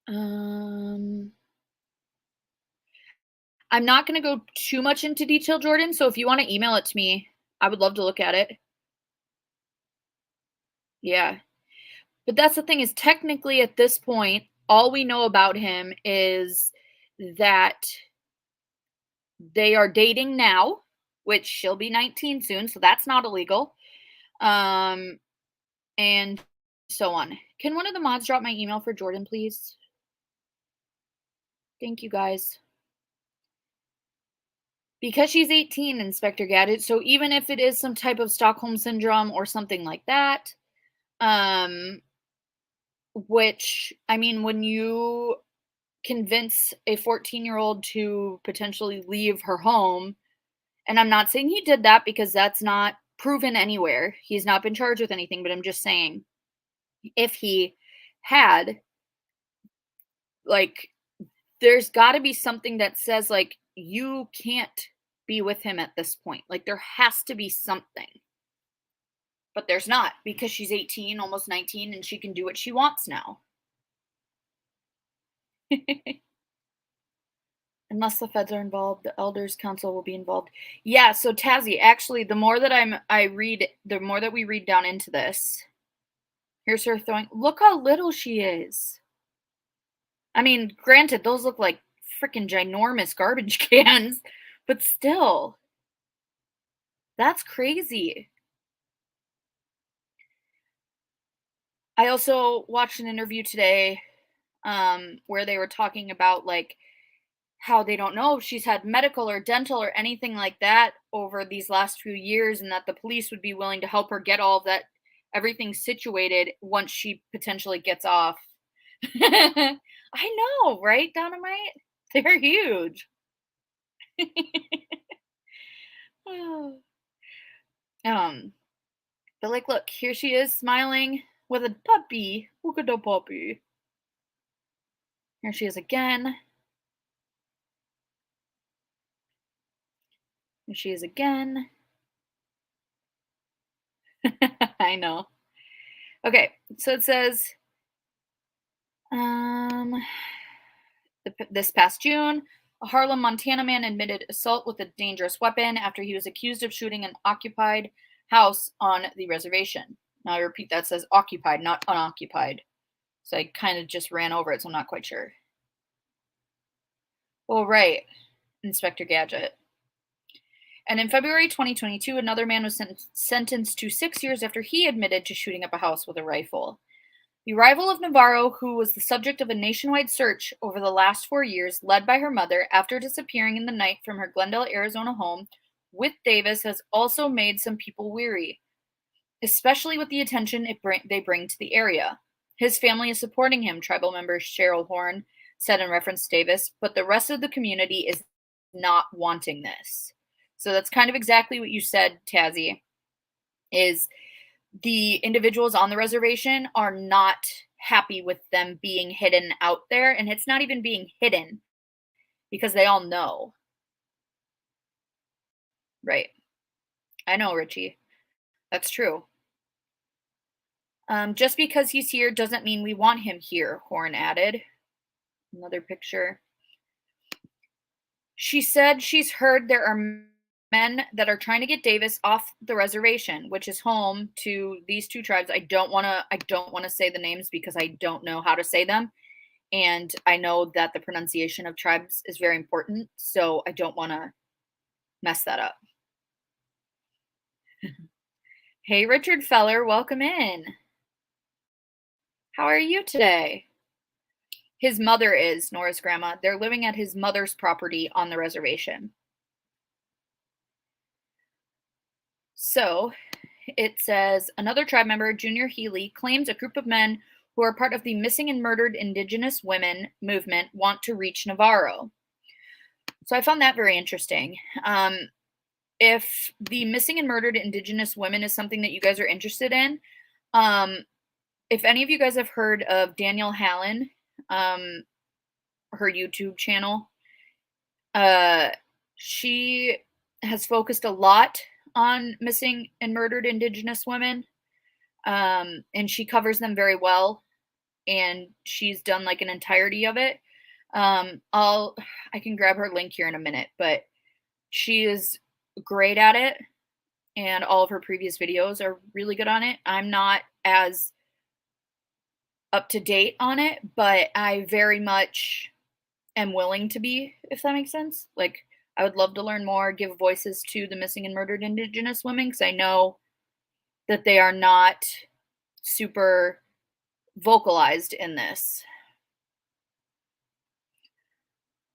Um, I'm not going to go too much into detail, Jordan. So if you want to email it to me, I would love to look at it. Yeah. But that's the thing, is technically at this point, all we know about him is that they are dating now, which she'll be 19 soon, so that's not illegal. And so on. Can one of the mods drop my email for Jordan, please? Thank you, guys. Because she's 18, Inspector Gadget, so even if it is some type of Stockholm syndrome or something like that, which, I mean, when you convince a 14-year-old to potentially leave her home, and I'm not saying he did that because that's not proven anywhere. He's not been charged with anything, but I'm just saying, if he had, like, there's got to be something that says, like, you can't be with him at this point. Like, there has to be something. But there's not, because she's 18, almost 19, and she can do what she wants now. Unless the feds are involved, the elders council will be involved. Yeah, so Tazzy, actually, the more that the more that we read down into this, here's her throwing, look how little she is. I mean, granted, those look like freaking ginormous garbage cans, but still, that's crazy. I also watched an interview today where they were talking about, like, how they don't know if she's had medical or dental or anything like that over these last few years, and that the police would be willing to help her get all that, everything situated once she potentially gets off. I know, right, Dynamite? They're huge. But, like, look, here she is smiling with a puppy. Look at the puppy. Here she is again. Here she is again. I know. Okay, so it says, this past June, a Harlem, Montana man admitted assault with a dangerous weapon after he was accused of shooting an occupied house on the reservation. Now I repeat, that says occupied, not unoccupied. So I kind of just ran over it, so I'm not quite sure. Well, right, Inspector Gadget. And in February 2022, another man was sentenced to 6 years after he admitted to shooting up a house with a rifle. The arrival of Navarro, who was the subject of a nationwide search over the last 4 years, led by her mother after disappearing in the night from her Glendale, Arizona home with Davis, has also made some people weary, especially with the attention they bring to the area. His family is supporting him, tribal member Cheryl Horn said in reference to Davis, but the rest of the community is not wanting this. So that's kind of exactly what you said, Tazzy, is the individuals on the reservation are not happy with them being hidden out there. And it's not even being hidden because they all know. Right. I know, Richie. That's true. Just because he's here doesn't mean we want him here, Horn added. Another picture. She said she's heard there are men that are trying to get Davis off the reservation, which is home to these two tribes. I don't want to say the names because I don't know how to say them. And I know that the pronunciation of tribes is very important, so I don't want to mess that up. Hey, Richard Feller, welcome in. How are you today? His mother is Nora's grandma. They're living at his mother's property on the reservation. So it says, another tribe member, Junior Healy, claims a group of men who are part of the Missing and Murdered Indigenous Women movement want to reach Navarro. So I found that very interesting. If the Missing and Murdered Indigenous Women is something that you guys are interested in, if any of you guys have heard of Danielle Hallen, her YouTube channel, she has focused a lot on missing and murdered Indigenous women, and she covers them very well, and she's done like an entirety of it. I can grab her link here in a minute, but she is great at it, and all of her previous videos are really good on it. I'm not as up to date on it, but I very much am willing to be, if that makes sense. Like, I would love to learn more, give voices to the missing and murdered Indigenous women, because I know that they are not super vocalized in this.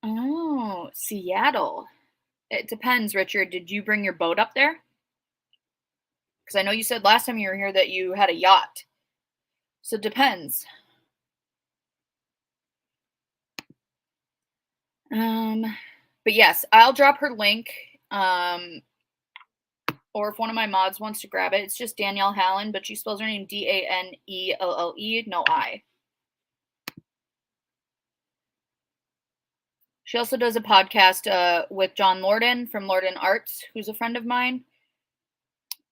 Oh, Seattle. It depends, Richard. Did you bring your boat up there? Because I know you said last time you were here that you had a yacht. So it depends. But yes, I'll drop her link. Or if one of my mods wants to grab it, it's just Danielle Hallen, but she spells her name Danelle, no I. She also does a podcast with John Lorden from Lorden Arts, who's a friend of mine.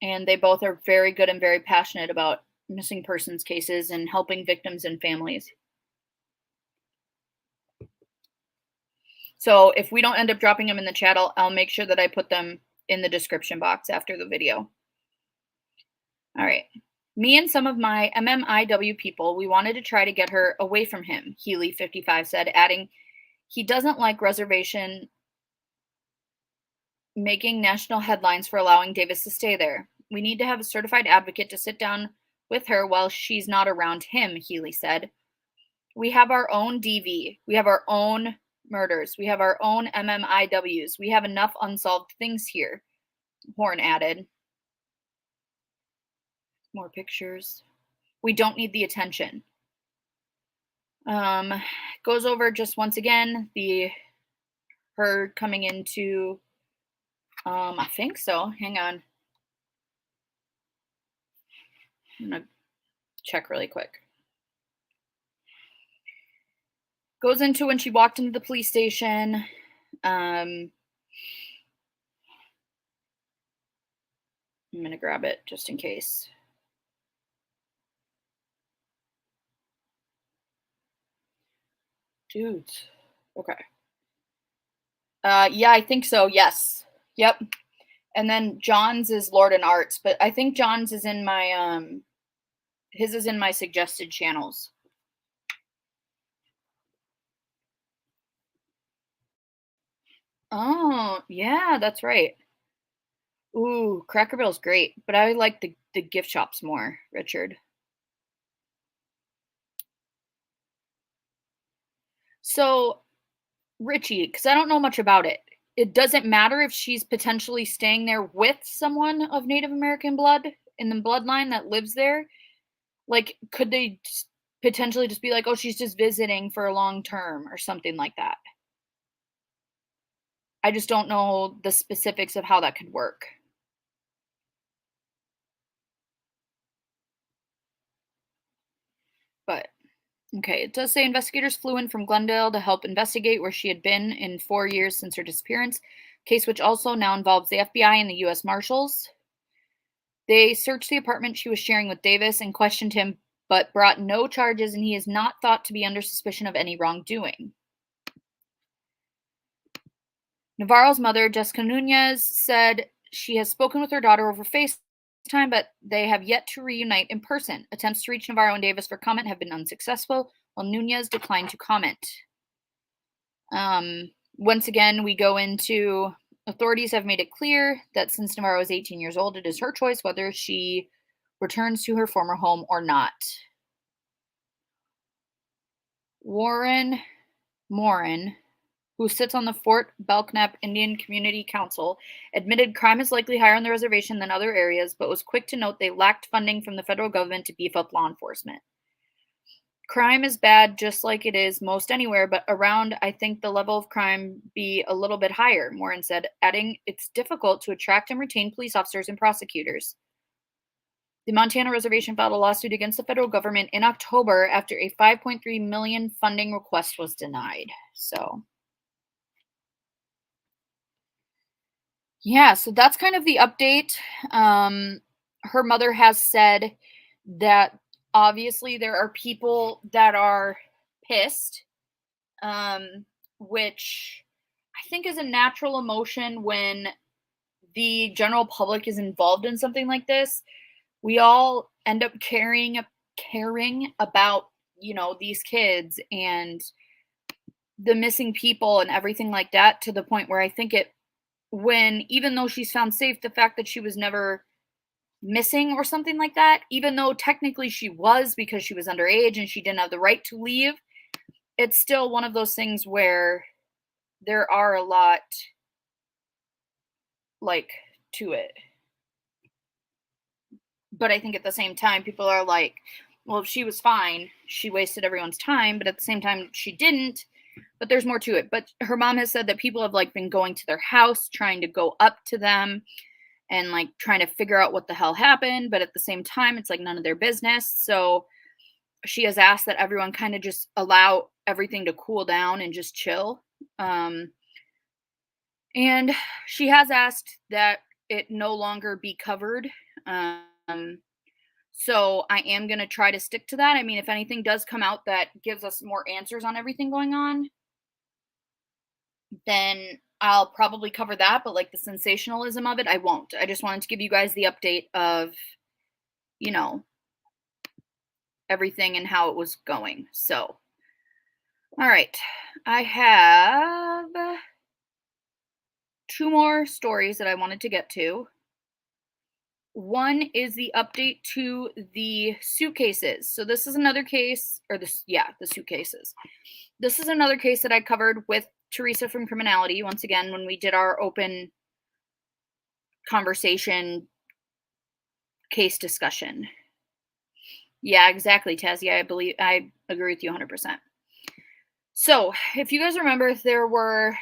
And they both are very good and very passionate about missing persons cases and helping victims and families. So if we don't end up dropping them in the chat, I'll make sure that I put them in the description box after the video. All right. Me and some of my MMIW people, we wanted to try to get her away from him, Healy 55 said, adding, he doesn't like reservation making national headlines for allowing Davis to stay there. We need to have a certified advocate to sit down with her while she's not around him, Healy said. We have our own DV. We have our own murders. We have our own MMIWs. We have enough unsolved things here, Horn added. More pictures. We don't need the attention. Goes over just once again her coming into I think so. Hang on. I'm gonna check really quick. Goes into when she walked into the police station. I'm gonna grab it just in case. Dudes. Okay. Yeah, I think so. Yes. Yep. And then John's is Lorden Arts, but I think John's is in my his is in my suggested channels. Oh, yeah, that's right. Ooh, Cracker Barrel's great, but I like the gift shops more, Richard. So, Richie, because I don't know much about it, it doesn't matter if she's potentially staying there with someone of Native American blood in the bloodline that lives there. Like, could they potentially just be like, oh, she's just visiting for a long term or something like that? I just don't know the specifics of how that could work. But, okay, it does say investigators flew in from Glendale to help investigate where she had been in 4 years since her disappearance, case which also now involves the FBI and the U.S. Marshals. They searched the apartment she was sharing with Davis and questioned him, but brought no charges, and he is not thought to be under suspicion of any wrongdoing. Navarro's mother, Jessica Nunez, said she has spoken with her daughter over FaceTime, but they have yet to reunite in person. Attempts to reach Navarro and Davis for comment have been unsuccessful, while Nunez declined to comment. Once again, we go into authorities have made it clear that since Navarro is 18 years old, it is her choice whether she returns to her former home or not. Morin, who sits on the Fort Belknap Indian Community Council, admitted crime is likely higher on the reservation than other areas, but was quick to note they lacked funding from the federal government to beef up law enforcement. Crime is bad just like it is most anywhere, but around, I think the level of crime be a little bit higher, Morin said, adding it's difficult to attract and retain police officers and prosecutors. The Montana reservation filed a lawsuit against the federal government in October after a $5.3 million funding request was denied. So, yeah, so that's kind of the update. Her mother has said that obviously there are people that are pissed, which I think is a natural emotion when the general public is involved in something like this. We all end up caring about, these kids and the missing people and everything like that, to the point where I think even though she's found safe, the fact that she was never missing or something like that, even though technically she was because she was underage and she didn't have the right to leave, it's still one of those things where there are a lot to it. But I think at the same time, people are like, well, if she was fine, she wasted everyone's time. But at the same time, she didn't. But there's more to it. But her mom has said that people have been going to their house, trying to go up to them and trying to figure out what the hell happened. But at the same time, it's none of their business. So she has asked that everyone kind of just allow everything to cool down and just chill. And she has asked that it no longer be covered. So I am going to try to stick to that. I mean, if anything does come out that gives us more answers on everything going on, then I'll probably cover that. But the sensationalism of it, I won't. I just wanted to give you guys the update of, everything and how it was going. So, all right. I have 2 more stories that I wanted to get to. One is the update to the suitcases. So this is another case, the suitcases. This is another case that I covered with Teresa from Criminality, once again, when we did our open conversation case discussion. Yeah, exactly, Tazzy. I agree with you 100%. So if you guys remember, there were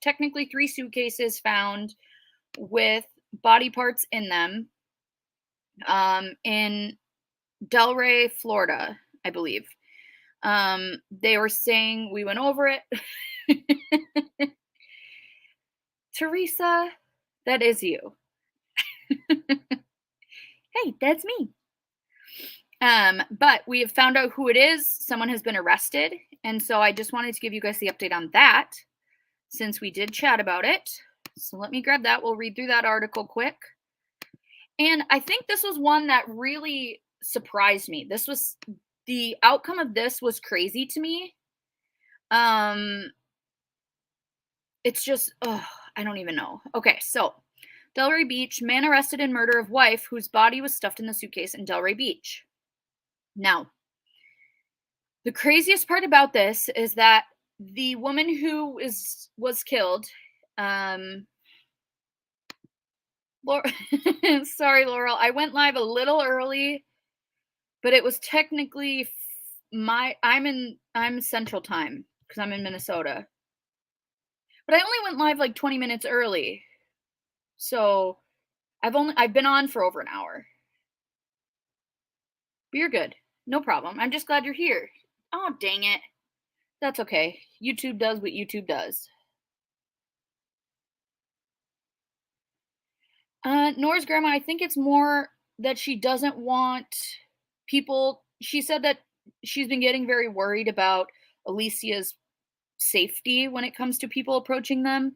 technically 3 suitcases found with body parts in them in Delray, Florida, I believe. They were saying, we went over it. Teresa, that is you. Hey, that's me. But we have found out who it is. Someone has been arrested. And so I just wanted to give you guys the update on that, since we did chat about it. So let me grab that. We'll read through that article quick. And I think this was one that really surprised me. The outcome of this was crazy to me. It's just, I don't even know. Okay, so Delray Beach, man arrested in murder of wife whose body was stuffed in the suitcase in Delray Beach. Now, the craziest part about this is that the woman who was killed, sorry, Laurel, I went live a little early, but it was technically I'm Central Time because I'm in Minnesota. But I only went live 20 minutes early. So I've been on for over an hour. But you're good. No problem. I'm just glad you're here. Oh, dang it. That's okay. YouTube does what YouTube does. Nora's grandma, I think it's more that she doesn't want people. She said that she's been getting very worried about Alicia's safety when it comes to people approaching them.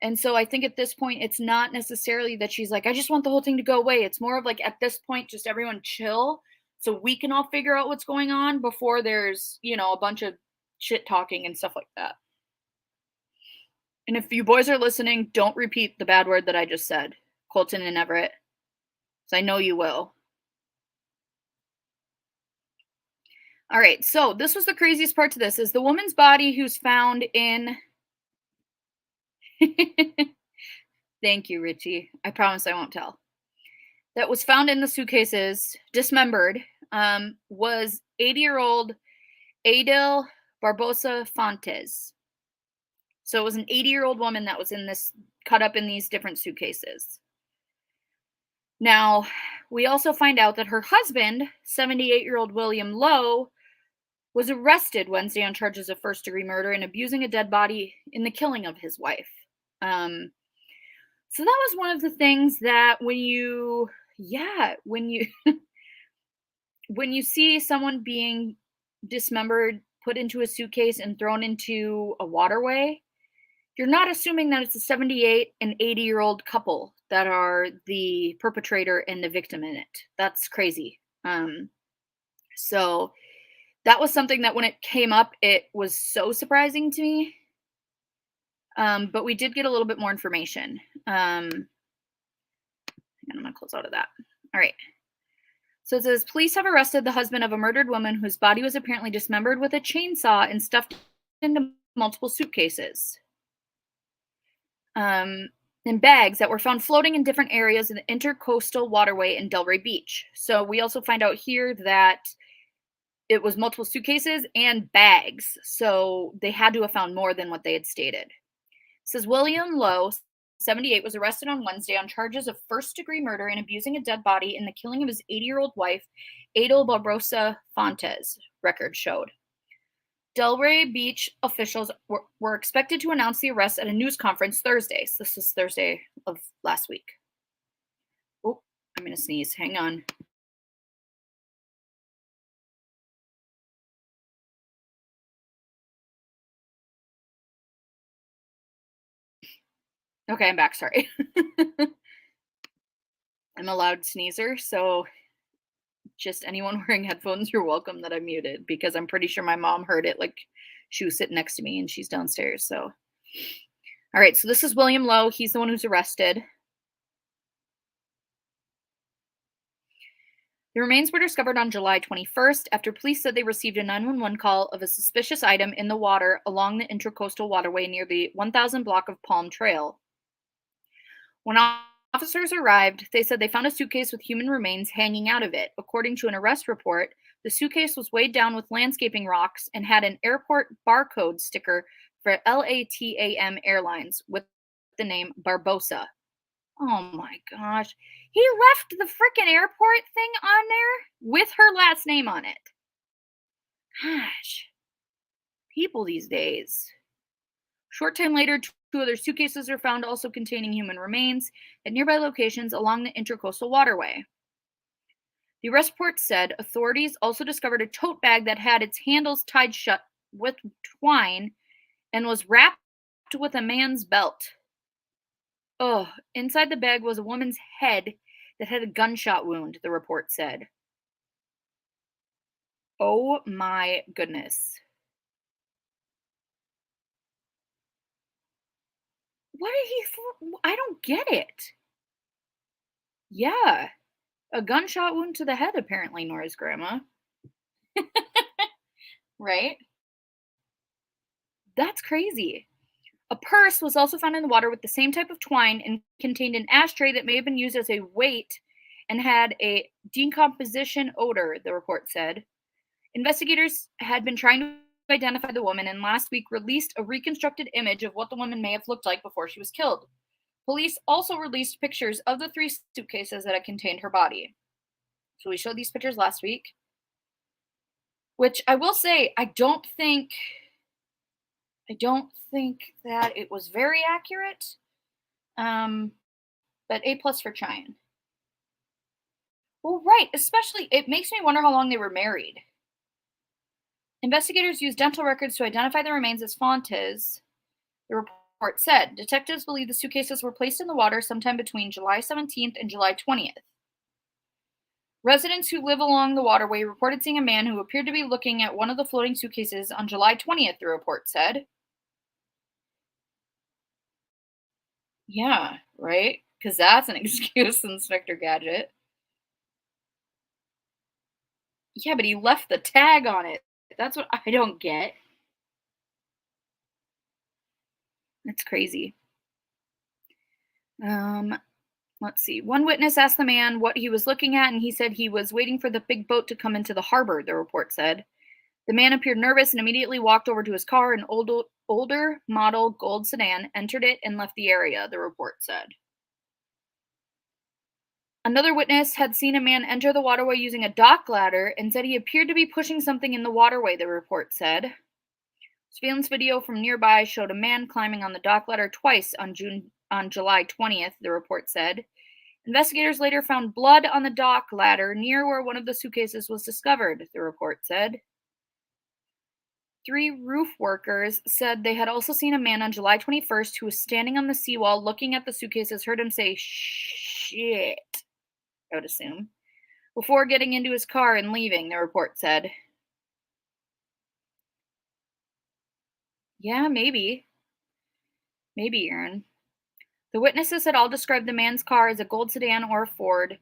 And so I think at this point, it's not necessarily that she's like, I just want the whole thing to go away. It's more of like, at this point, just everyone chill so we can all figure out what's going on before there's, a bunch of shit talking and stuff like that. And if you boys are listening, don't repeat the bad word that I just said, Colton and Everett, because I know you will. All right, so this was the craziest part to this, is the woman's body who's found in... Thank you, Richie. I promise I won't tell. That was found in the suitcases, dismembered, was 80-year-old Adele Barbosa Fontes. So it was an 80-year-old woman that was in this, cut up in these different suitcases. Now, we also find out that her husband, 78-year-old William Lowe, was arrested Wednesday on charges of first-degree murder and abusing a dead body in the killing of his wife. So that was one of the things that when you when you see someone being dismembered, put into a suitcase and thrown into a waterway, you're not assuming that it's a 78 and 80-year-old couple that are the perpetrator and the victim in it. That's crazy. So that was something that when it came up, it was so surprising to me. But we did get a little bit more information. And I'm going to close out of that. All right. So it says, police have arrested the husband of a murdered woman whose body was apparently dismembered with a chainsaw and stuffed into multiple suitcases. In bags that were found floating in different areas in the intercoastal waterway in Delray Beach. So we also find out here that it was multiple suitcases and bags. So they had to have found more than what they had stated. It says William Lowe, 78, was arrested on Wednesday on charges of first-degree murder and abusing a dead body in the killing of his 80-year-old wife, Adele Barbosa Fontes, record showed. Delray Beach officials were expected to announce the arrest at a news conference Thursday. So this is Thursday of last week. Oh, I'm going to sneeze. Hang on. Okay, I'm back. Sorry. I'm a loud sneezer, so just anyone wearing headphones, you're welcome that I'm muted, because I'm pretty sure my mom heard it. Like, she was sitting next to me and she's downstairs. So, all right. So this is William Lowe. He's the one who's arrested. The remains were discovered on July 21st after police said they received a 911 call of a suspicious item in the water along the intercoastal waterway near the 1000 block of Palm Trail. When officers arrived, they said they found a suitcase with human remains hanging out of it. According to an arrest report, the suitcase was weighed down with landscaping rocks and had an airport barcode sticker for LATAM Airlines with the name Barbosa. Oh my gosh. He left the freaking airport thing on there with her last name on it. Gosh. People these days. Short time later, 2 other suitcases were found also containing human remains at nearby locations along the intercoastal waterway. The arrest report said authorities also discovered a tote bag that had its handles tied shut with twine and was wrapped with a man's belt. Oh, inside the bag was a woman's head that had a gunshot wound, the report said. Oh my goodness. What did he... I don't get it. Yeah. A gunshot wound to the head, apparently, Nora's grandma. Right? That's crazy. A purse was also found in the water with the same type of twine and contained an ashtray that may have been used as a weight and had a decomposition odor, the report said. Investigators had been trying to identify the woman and last week released a reconstructed image of what the woman may have looked like before she was killed. Police also released pictures of the 3 suitcases that had contained her body. So we showed these pictures last week, which I will say, I don't think that it was very accurate. but A+ for trying. Well, right. Especially, it makes me wonder how long they were married. Investigators used dental records to identify the remains as Fontes, the report said. Detectives believe the suitcases were placed in the water sometime between July 17th and July 20th. Residents who live along the waterway reported seeing a man who appeared to be looking at one of the floating suitcases on July 20th, the report said. Yeah, right? Because that's an excuse, Inspector Gadget. Yeah, but he left the tag on it. That's what I don't get. That's crazy. Let's see. One witness asked the man what he was looking at, and he said he was waiting for the big boat to come into the harbor, the report said. The man appeared nervous and immediately walked over to his car, an older model gold sedan, entered it and left the area, the report said. Another witness had seen a man enter the waterway using a dock ladder and said he appeared to be pushing something in the waterway, the report said. Surveillance video from nearby showed a man climbing on the dock ladder twice on July 20th, the report said. Investigators later found blood on the dock ladder near where one of the suitcases was discovered, the report said. 3 roof workers said they had also seen a man on July 21st who was standing on the seawall looking at the suitcases, heard him say, "Shit," I would assume, before getting into his car and leaving, the report said. Yeah, maybe. Maybe, Aaron. The witnesses had all described the man's car as a gold sedan or a Ford,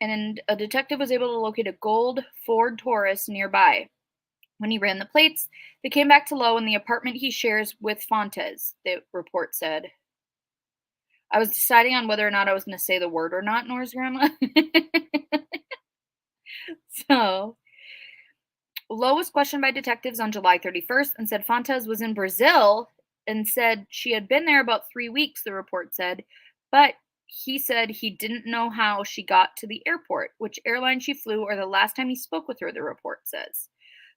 and a detective was able to locate a gold Ford Taurus nearby. When he ran the plates, they came back to Lowe in the apartment he shares with Fontes, the report said. I was deciding on whether or not I was going to say the word or not, Nora's grandma. So, Lowe was questioned by detectives on July 31st and said Fontes was in Brazil and said she had been there about 3 weeks, the report said, but he said he didn't know how she got to the airport, which airline she flew, or the last time he spoke with her, the report says.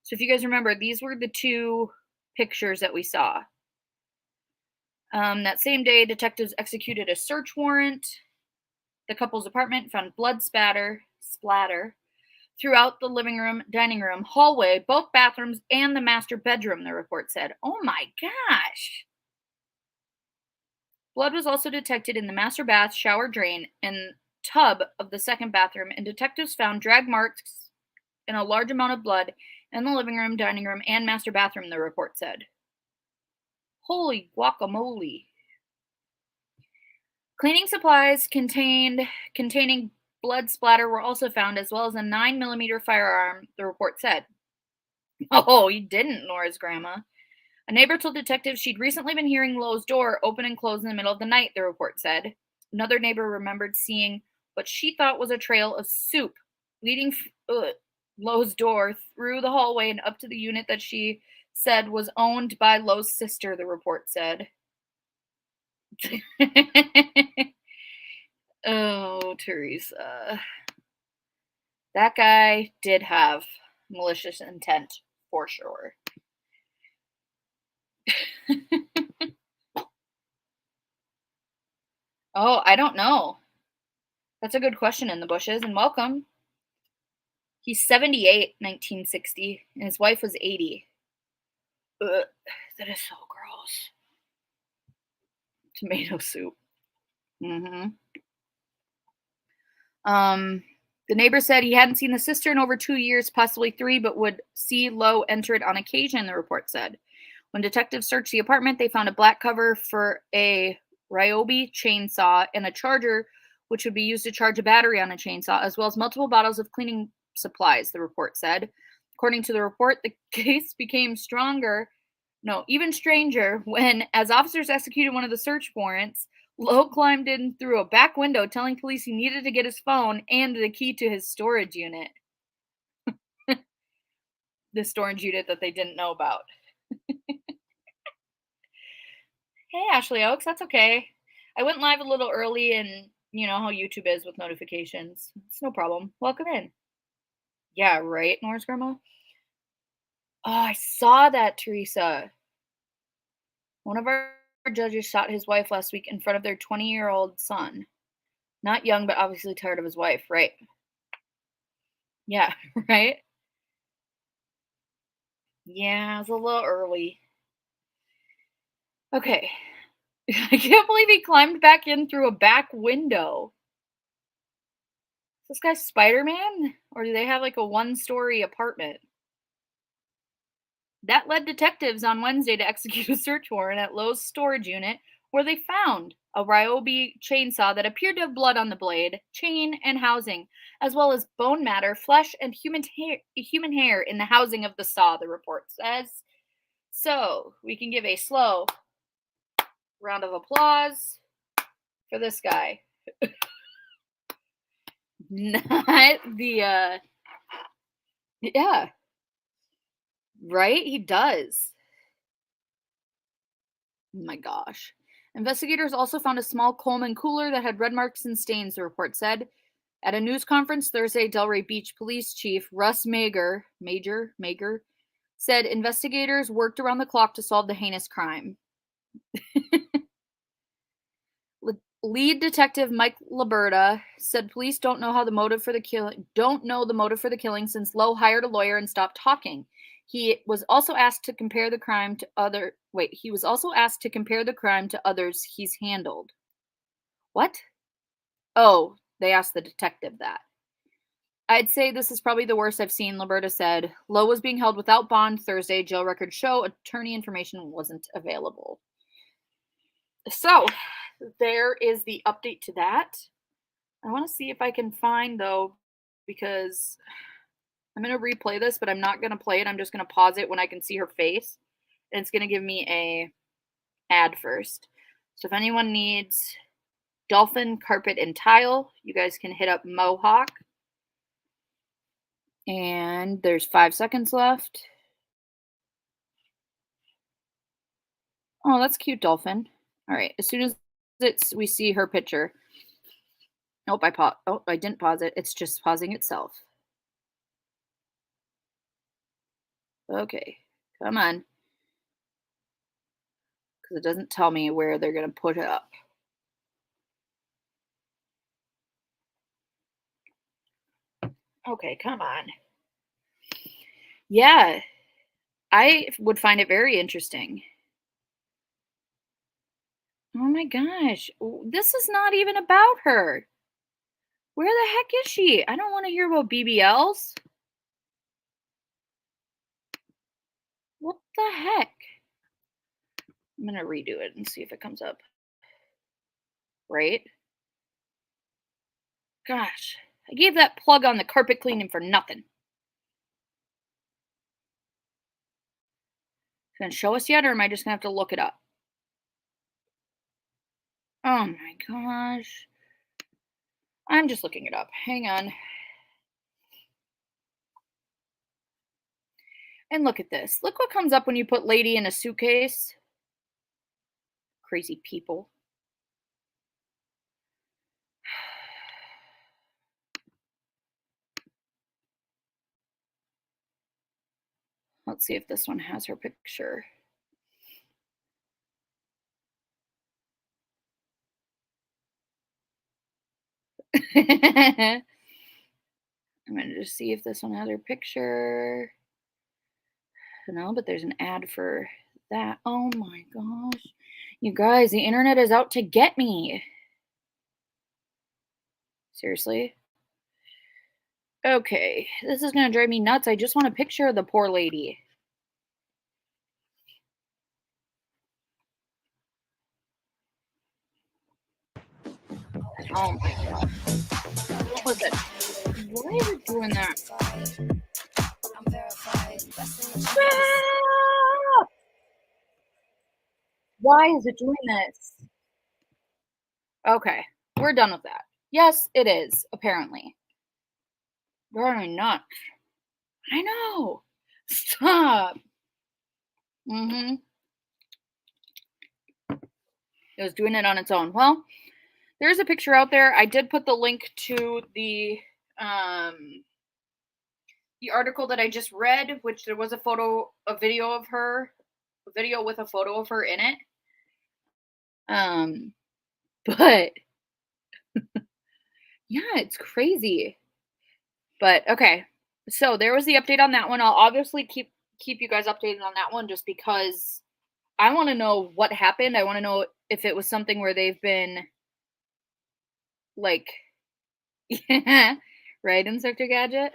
So if you guys remember, these were the 2 pictures that we saw. That same day, detectives executed a search warrant. The couple's apartment found blood splatter throughout the living room, dining room, hallway, both bathrooms, and the master bedroom, the report said. Oh my gosh. Blood was also detected in the master bath, shower drain, and tub of the second bathroom, and detectives found drag marks and a large amount of blood in the living room, dining room, and master bathroom, the report said. Holy guacamole. Cleaning supplies containing blood splatter were also found, as well as a 9mm firearm, the report said. Oh, you didn't, Nora's grandma. A neighbor told detectives she'd recently been hearing Lowe's door open and close in the middle of the night, the report said. Another neighbor remembered seeing what she thought was a trail of soup leading Lowe's door through the hallway and up to the unit that she said was owned by Lowe's sister, the report said. Oh, Teresa. That guy did have malicious intent, for sure. Oh, I don't know. That's a good question in the bushes, and welcome. He's 78, 1960, and his wife was 80. Ugh, that is so gross. Tomato soup. The neighbor said he hadn't seen the sister in over 2 years, possibly 3, but would see Lowe enter it on occasion, the report said. When detectives searched the apartment, they found a black cover for a Ryobi chainsaw and a charger, which would be used to charge a battery on a chainsaw, as well as multiple bottles of cleaning supplies, the report said. According to the report, the case became even stranger when, as officers executed one of the search warrants, Lowe climbed in through a back window, telling police he needed to get his phone and the key to his storage unit. The storage unit that they didn't know about. Hey, Ashley Oaks, that's okay. I went live a little early, and you know how YouTube is with notifications. It's no problem. Welcome in. Yeah, right, Nora's grandma? Oh, I saw that, Teresa. One of our judges shot his wife last week in front of their 20-year-old son. Not young, but obviously tired of his wife, right? Yeah, right? Yeah, it's a little early. Okay. I can't believe he climbed back in through a back window. Is this guy Spider-Man? Or do they have like a one-story apartment? That led detectives on Wednesday to execute a search warrant at Lowe's storage unit where they found a Ryobi chainsaw that appeared to have blood on the blade, chain, and housing, as well as bone matter, flesh, and human hair in the housing of the saw, the report says. So, we can give a slow round of applause for this guy. Not the, yeah. Right? He does. Oh my gosh. Investigators also found a small Coleman cooler that had red marks and stains, the report said. At a news conference Thursday, Delray Beach Police Chief Russ Major said investigators worked around the clock to solve the heinous crime. Lead detective Mike Liberta said police don't know the motive for the killing since Lowe hired a lawyer and stopped talking. He was also asked to compare the crime to others he's handled. What? Oh, they asked the detective that. I'd say this is probably the worst I've seen, Liberta said. Lowe was being held without bond Thursday. Jail records show attorney information wasn't available. So, there is the update to that. I want to see if I can find, though, because I'm going to replay this, but I'm not going to play it. I'm just going to pause it when I can see her face. And it's going to give me a ad first. So if anyone needs dolphin, carpet, and tile, you guys can hit up Mohawk. And there's 5 seconds left. Oh, that's cute, dolphin. All right, as soon as we see her picture. Nope, I didn't pause it. It's just pausing itself. Okay, come on. Because it doesn't tell me where they're going to put it up. Okay, come on. Yeah, I would find it very interesting. Oh my gosh, this is not even about her. Where the heck is she? I don't want to hear about BBLs. What the heck? I'm going to redo it and see if it comes up. Right? Gosh, I gave that plug on the carpet cleaning for nothing. Gonna show us yet, or am I just gonna have to look it up? Oh my gosh. I'm just looking it up. Hang on. And look at this. Look what comes up when you put lady in a suitcase. Crazy people. Let's see if this one has her picture. I'm going to just see if this one has her picture. No, but there's an ad for that. Oh my gosh. You guys, the internet is out to get me. Seriously? Okay, this is going to drive me nuts. I just want a picture of the poor lady. Oh my god. What was it? Why is it doing that? Ah! Why is it doing this? Okay, we're done with that. Yes, it is, apparently. Driving me nuts. I know. Stop. It was doing it on its own. Well, there's a picture out there. I did put the link to the article that I just read, which there was a video with a photo of her in it. But Yeah, it's crazy. But okay. So there was the update on that one. I'll obviously keep you guys updated on that one just because I want to know what happened. I want to know if it was something where they've been like yeah, right, Inspector Gadget?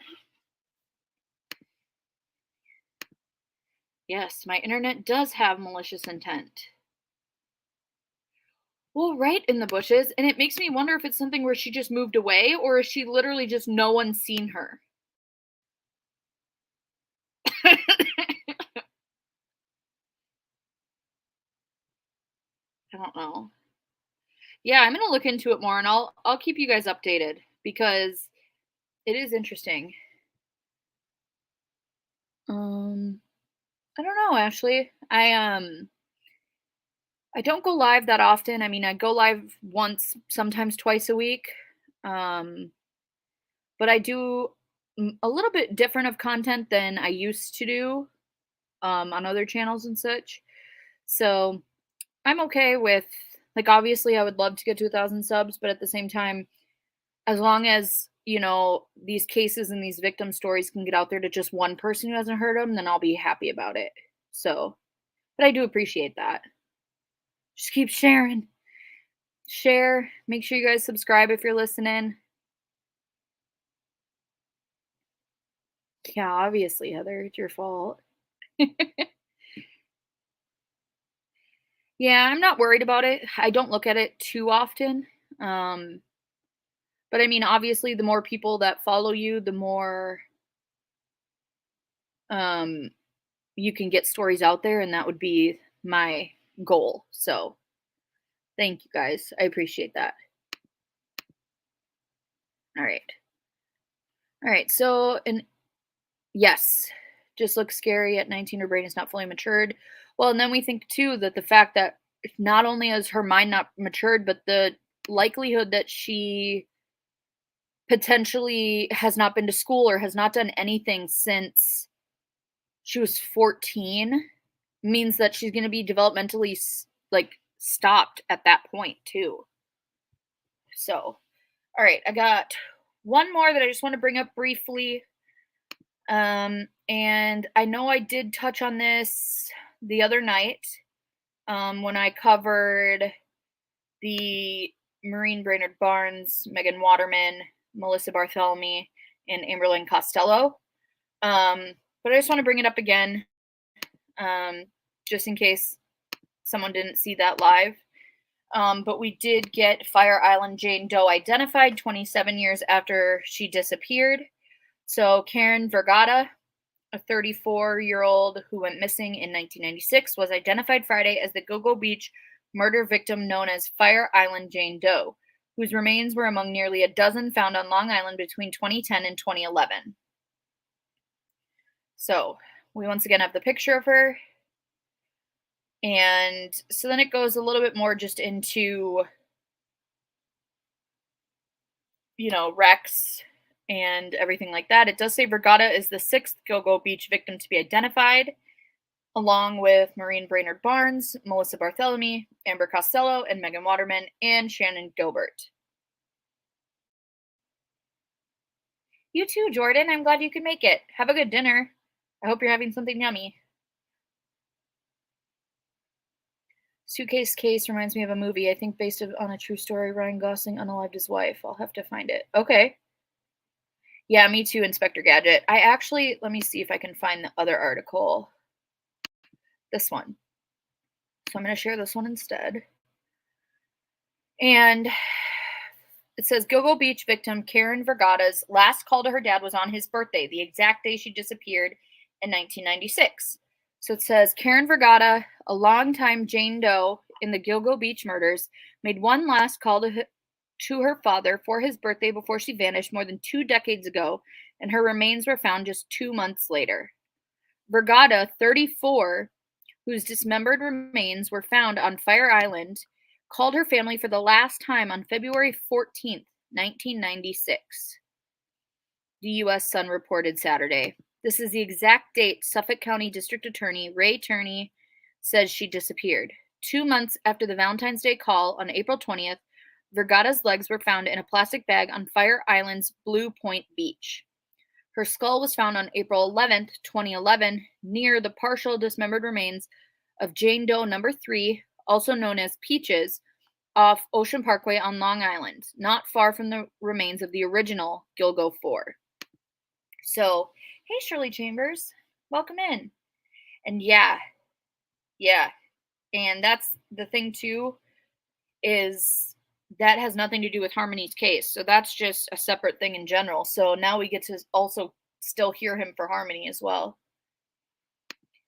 Yes, my internet does have malicious intent. Well, right in the bushes, and it makes me wonder if it's something where she just moved away or is she literally just no one's seen her. I don't know. Yeah, I'm gonna look into it more and I'll keep you guys updated because it is interesting. I don't know actually. I don't go live that often. I mean, I go live once, sometimes twice a week. Um but I do a little bit different of content than I used to do on other channels and such. So I'm okay with like obviously I would love to get to 1,000 subs, but at the same time, as long as these cases and these victim stories can get out there to just one person who hasn't heard them, then I'll be happy about it. So, but I do appreciate that. Just keep sharing. Share. Make sure you guys subscribe if you're listening. Yeah, obviously, Heather, it's your fault. Yeah, I'm not worried about it. I don't look at it too often. But I mean, obviously, the more people that follow you, the more um, you can get stories out there, and that would be my goal. So, thank you guys. I appreciate that. All right. All right. So, and yes, just looks scary at 19. Her brain is not fully matured. Well, and then we think too that the fact that not only is her mind not matured, but the likelihood that she potentially has not been to school or has not done anything since she was 14 means that she's going to be developmentally like stopped at that point too. So, all right, I got one more that I just want to bring up briefly. And I know I did touch on this the other night when I covered the Morin Brainerd Barnes, Megan Waterman, Melissa Bartholomew, and Amberlynn Costello. But I just want to bring it up again, just in case someone didn't see that live. But we did get Fire Island Jane Doe identified 27 years after she disappeared. So Karen Vergata, a 34-year-old who went missing in 1996, was identified Friday as the Gogo Beach murder victim known as Fire Island Jane Doe, whose remains were among nearly a dozen found on Long Island between 2010 and 2011. So we once again have the picture of her. And so then it goes a little bit more just into, Rex and everything like that. It does say Vergata is the 6th Gogo Beach victim to be identified, along with Morin Brainerd Barnes, Melissa Bartholomew, Amber Costello, and Megan Waterman, and Shannon Gilbert. You too, Jordan. I'm glad you could make it. Have a good dinner. I hope you're having something yummy. Suitcase case reminds me of a movie, I think based on a true story. Ryan Gosling unalived his wife. I'll have to find it. Okay. Yeah, me too, Inspector Gadget. Let me see if I can find the other article. This one. So I'm going to share this one instead. And it says Gogo Beach victim Karen Vergata's last call to her dad was on his birthday, the exact day she disappeared in 1996. So it says Karen Vergata, a longtime Jane Doe in the Gogo Beach murders, made one last call to her father for his birthday before she vanished more than 2 decades ago, and her remains were found just 2 months later. Vergata, 34, whose dismembered remains were found on Fire Island, called her family for the last time on February 14th, 1996. The U.S. Sun reported Saturday. This is the exact date Suffolk County District Attorney Ray Turney says she disappeared. 2 months after the Valentine's Day call on April 20th, Vergata's legs were found in a plastic bag on Fire Island's Blue Point Beach. Her skull was found on April 11th, 2011, near the partial dismembered remains of Jane Doe number 3, also known as Peaches, off Ocean Parkway on Long Island, not far from the remains of the original Gilgo 4. So, hey Shirley Chambers, welcome in. And yeah, and that's the thing too, is that has nothing to do with Harmony's case. So that's just a separate thing in general. So now we get to also still hear him for Harmony as well.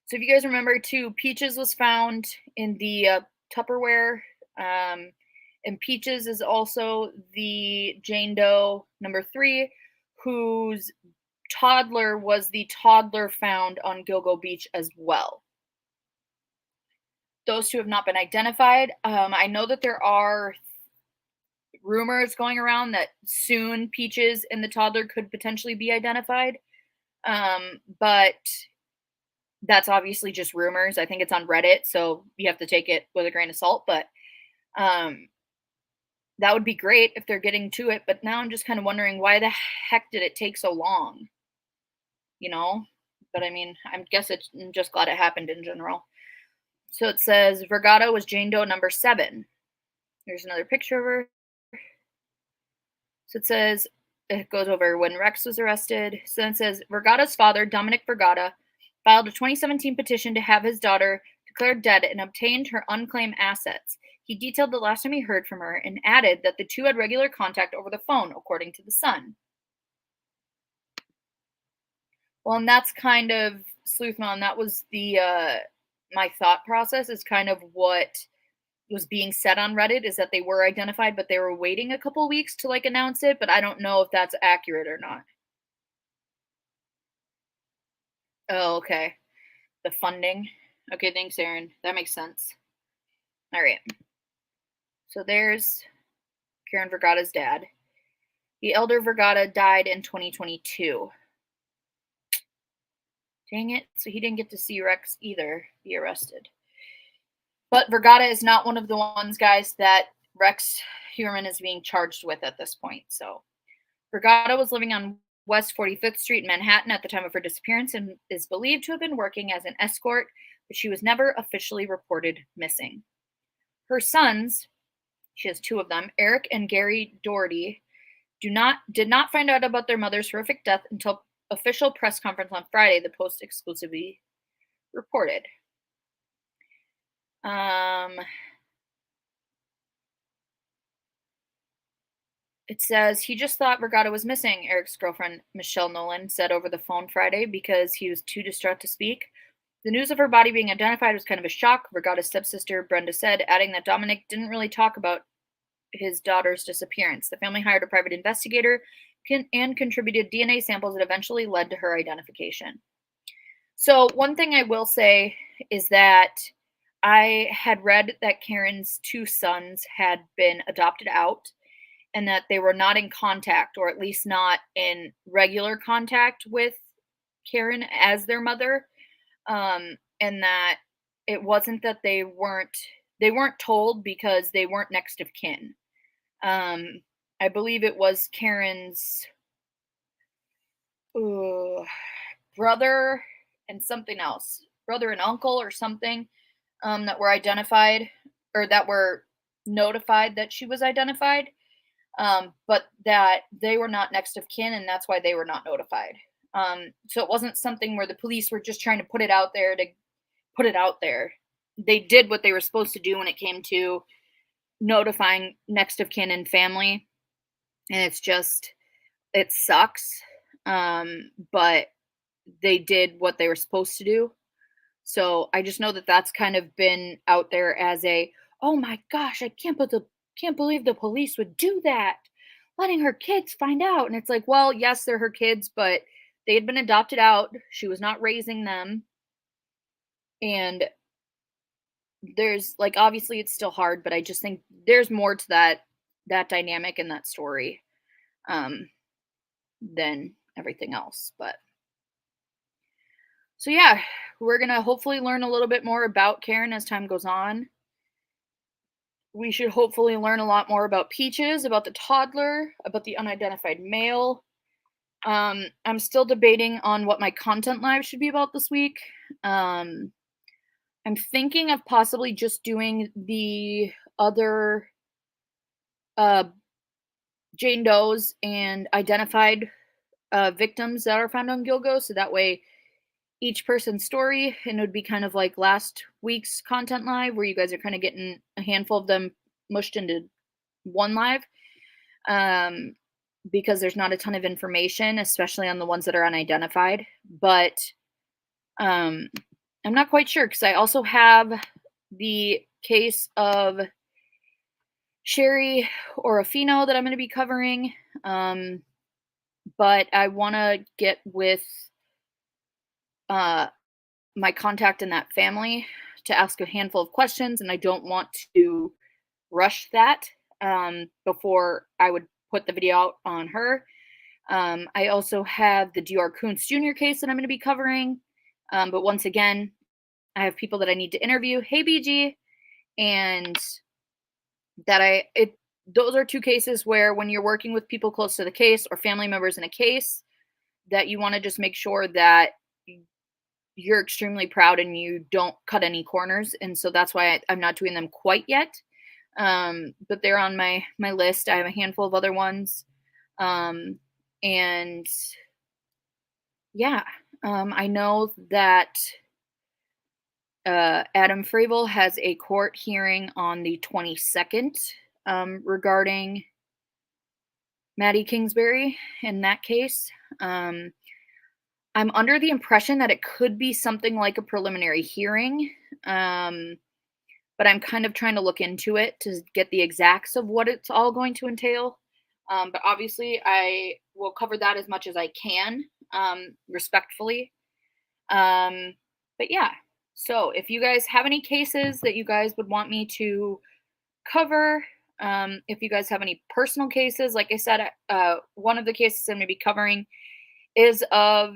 So if you guys remember too, Peaches was found in the Tupperware. And Peaches is also the Jane Doe number 3, whose toddler was the toddler found on Gilgo Beach as well. Those two have not been identified. I know that there are rumors going around that soon Peaches and the toddler could potentially be identified. But that's obviously just rumors. I think it's on Reddit, so you have to take it with a grain of salt. But that would be great if they're getting to it. But now I'm just kind of wondering, why the heck did it take so long? You know? But I mean, I'm just glad it happened in general. So it says Vergata was Jane Doe number 7. Here's another picture of her. So it says, it goes over when Rex was arrested. So then it says, Vergata's father, Dominic Vergata, filed a 2017 petition to have his daughter declared dead and obtained her unclaimed assets. He detailed the last time he heard from her and added that the two had regular contact over the phone, according to the Sun. Well, and that's kind of, Sleuthmon, that was the, my thought process is kind of what was being said on Reddit, is that they were identified, but they were waiting a couple weeks to like announce it, but I don't know if that's accurate or not. Oh, okay. The funding. Okay, thanks, Aaron. That makes sense. All right. So there's Karen Vergata's dad. The elder Vergata died in 2022. Dang it. So he didn't get to see Rex either be arrested. But Vergata is not one of the ones, guys, that Rex Heuermann is being charged with at this point. So Vergata was living on West 45th Street in Manhattan at the time of her disappearance and is believed to have been working as an escort, but she was never officially reported missing. Her sons, she has 2 of them, Eric and Gary Doherty, did not find out about their mother's horrific death until official press conference on Friday, the Post exclusively reported. It says, he just thought Vergata was missing, Eric's girlfriend, Michelle Nolan, said over the phone Friday because he was too distraught to speak. The news of her body being identified was kind of a shock, Vergata's stepsister, Brenda, said, adding that Dominic didn't really talk about his daughter's disappearance. The family hired a private investigator and contributed DNA samples that eventually led to her identification. So one thing I will say is that I had read that Karen's 2 sons had been adopted out and that they were not in contact, or at least not in regular contact with Karen as their mother. And that it wasn't that they weren't told because they weren't next of kin. I believe it was Karen's brother and something else, brother and uncle or something, that were identified, or that were notified that she was identified, but that they were not next of kin, and that's why they were not notified. So it wasn't something where the police were just trying to put it out there to put it out there. They did what they were supposed to do when it came to notifying next of kin and family. And it sucks. But they did what they were supposed to do. So I just know that that's kind of been out there as a, oh my gosh, I can't believe the police would do that, letting her kids find out. And it's like, well, yes, they're her kids, but they had been adopted out. She was not raising them. And there's like, obviously it's still hard, but I just think there's more to that dynamic in that story than everything else. But so yeah, we're going to hopefully learn a little bit more about Karen as time goes on. we should hopefully learn a lot more about Peaches, about the toddler, about the unidentified male. I'm still debating on what my content live should be about this week. I'm thinking of possibly just doing the other Jane Does and identified victims that are found on Gilgo, so that way each person's story, and it would be kind of like last week's content live where you guys are kind of getting a handful of them mushed into one live, because there's not a ton of information, especially on the ones that are unidentified. But I'm not quite sure, because I also have the case of Sherry Orofino that I'm going to be covering, but I want to get with my contact in that family to ask a handful of questions, and I don't want to rush that before I would put the video out on her. I also have the Dior Kuntz Jr. case that I'm going to be covering, but once again, I have people that I need to interview. Hey, BG, and those are two cases where when you're working with people close to the case or family members in a case, that you want to just make sure that you're extremely proud and you don't cut any corners. And so that's why I'm not doing them quite yet. But they're on my list. I have a handful of other ones. And yeah, I know that Adam Fravel has a court hearing on the 22nd regarding Maddie Kingsbury in that case. I'm under the impression that it could be something like a preliminary hearing, but I'm kind of trying to look into it to get the exacts of what it's all going to entail. But obviously, I will cover that as much as I can, respectfully. But yeah, so if you guys have any cases that you guys would want me to cover, if you guys have any personal cases, like I said, one of the cases I'm going to be covering is of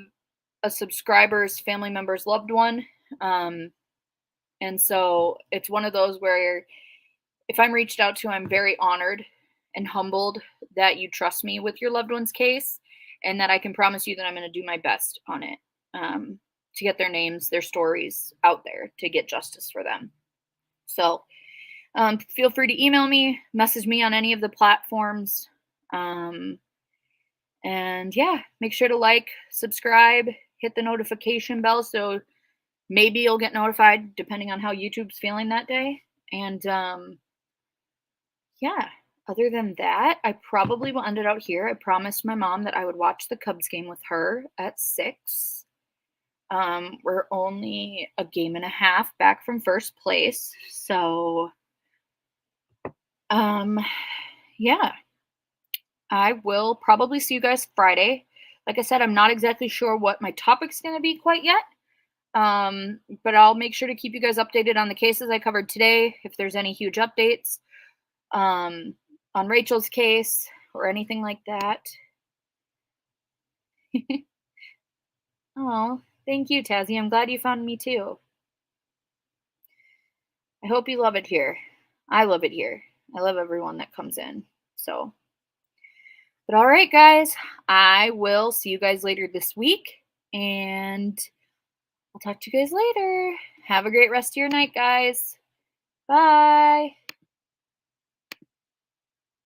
a subscriber's family member's loved one. And so it's one of those where if I'm reached out to, I'm very honored and humbled that you trust me with your loved one's case, and that I can promise you that I'm going to do my best on it, to get their names, their stories out there, to get justice for them. So feel free to email me, message me on any of the platforms. And yeah, make sure to like, subscribe, hit the notification bell so maybe you'll get notified depending on how YouTube's feeling that day. And yeah, other than that, I probably will end it out here. I promised my mom that I would watch the Cubs game with her at 6. We're only a game and a half back from first place. So yeah, I will probably see you guys Friday. Like I said, I'm not exactly sure what my topic's going to be quite yet. But I'll make sure to keep you guys updated on the cases I covered today, if there's any huge updates on Rachel's case or anything like that. Oh, thank you, Tazzy. I'm glad you found me too. I hope you love it here. I love it here. I love everyone that comes in. So, but all right, guys, I will see you guys later this week, and I'll talk to you guys later. Have a great rest of your night, guys. Bye.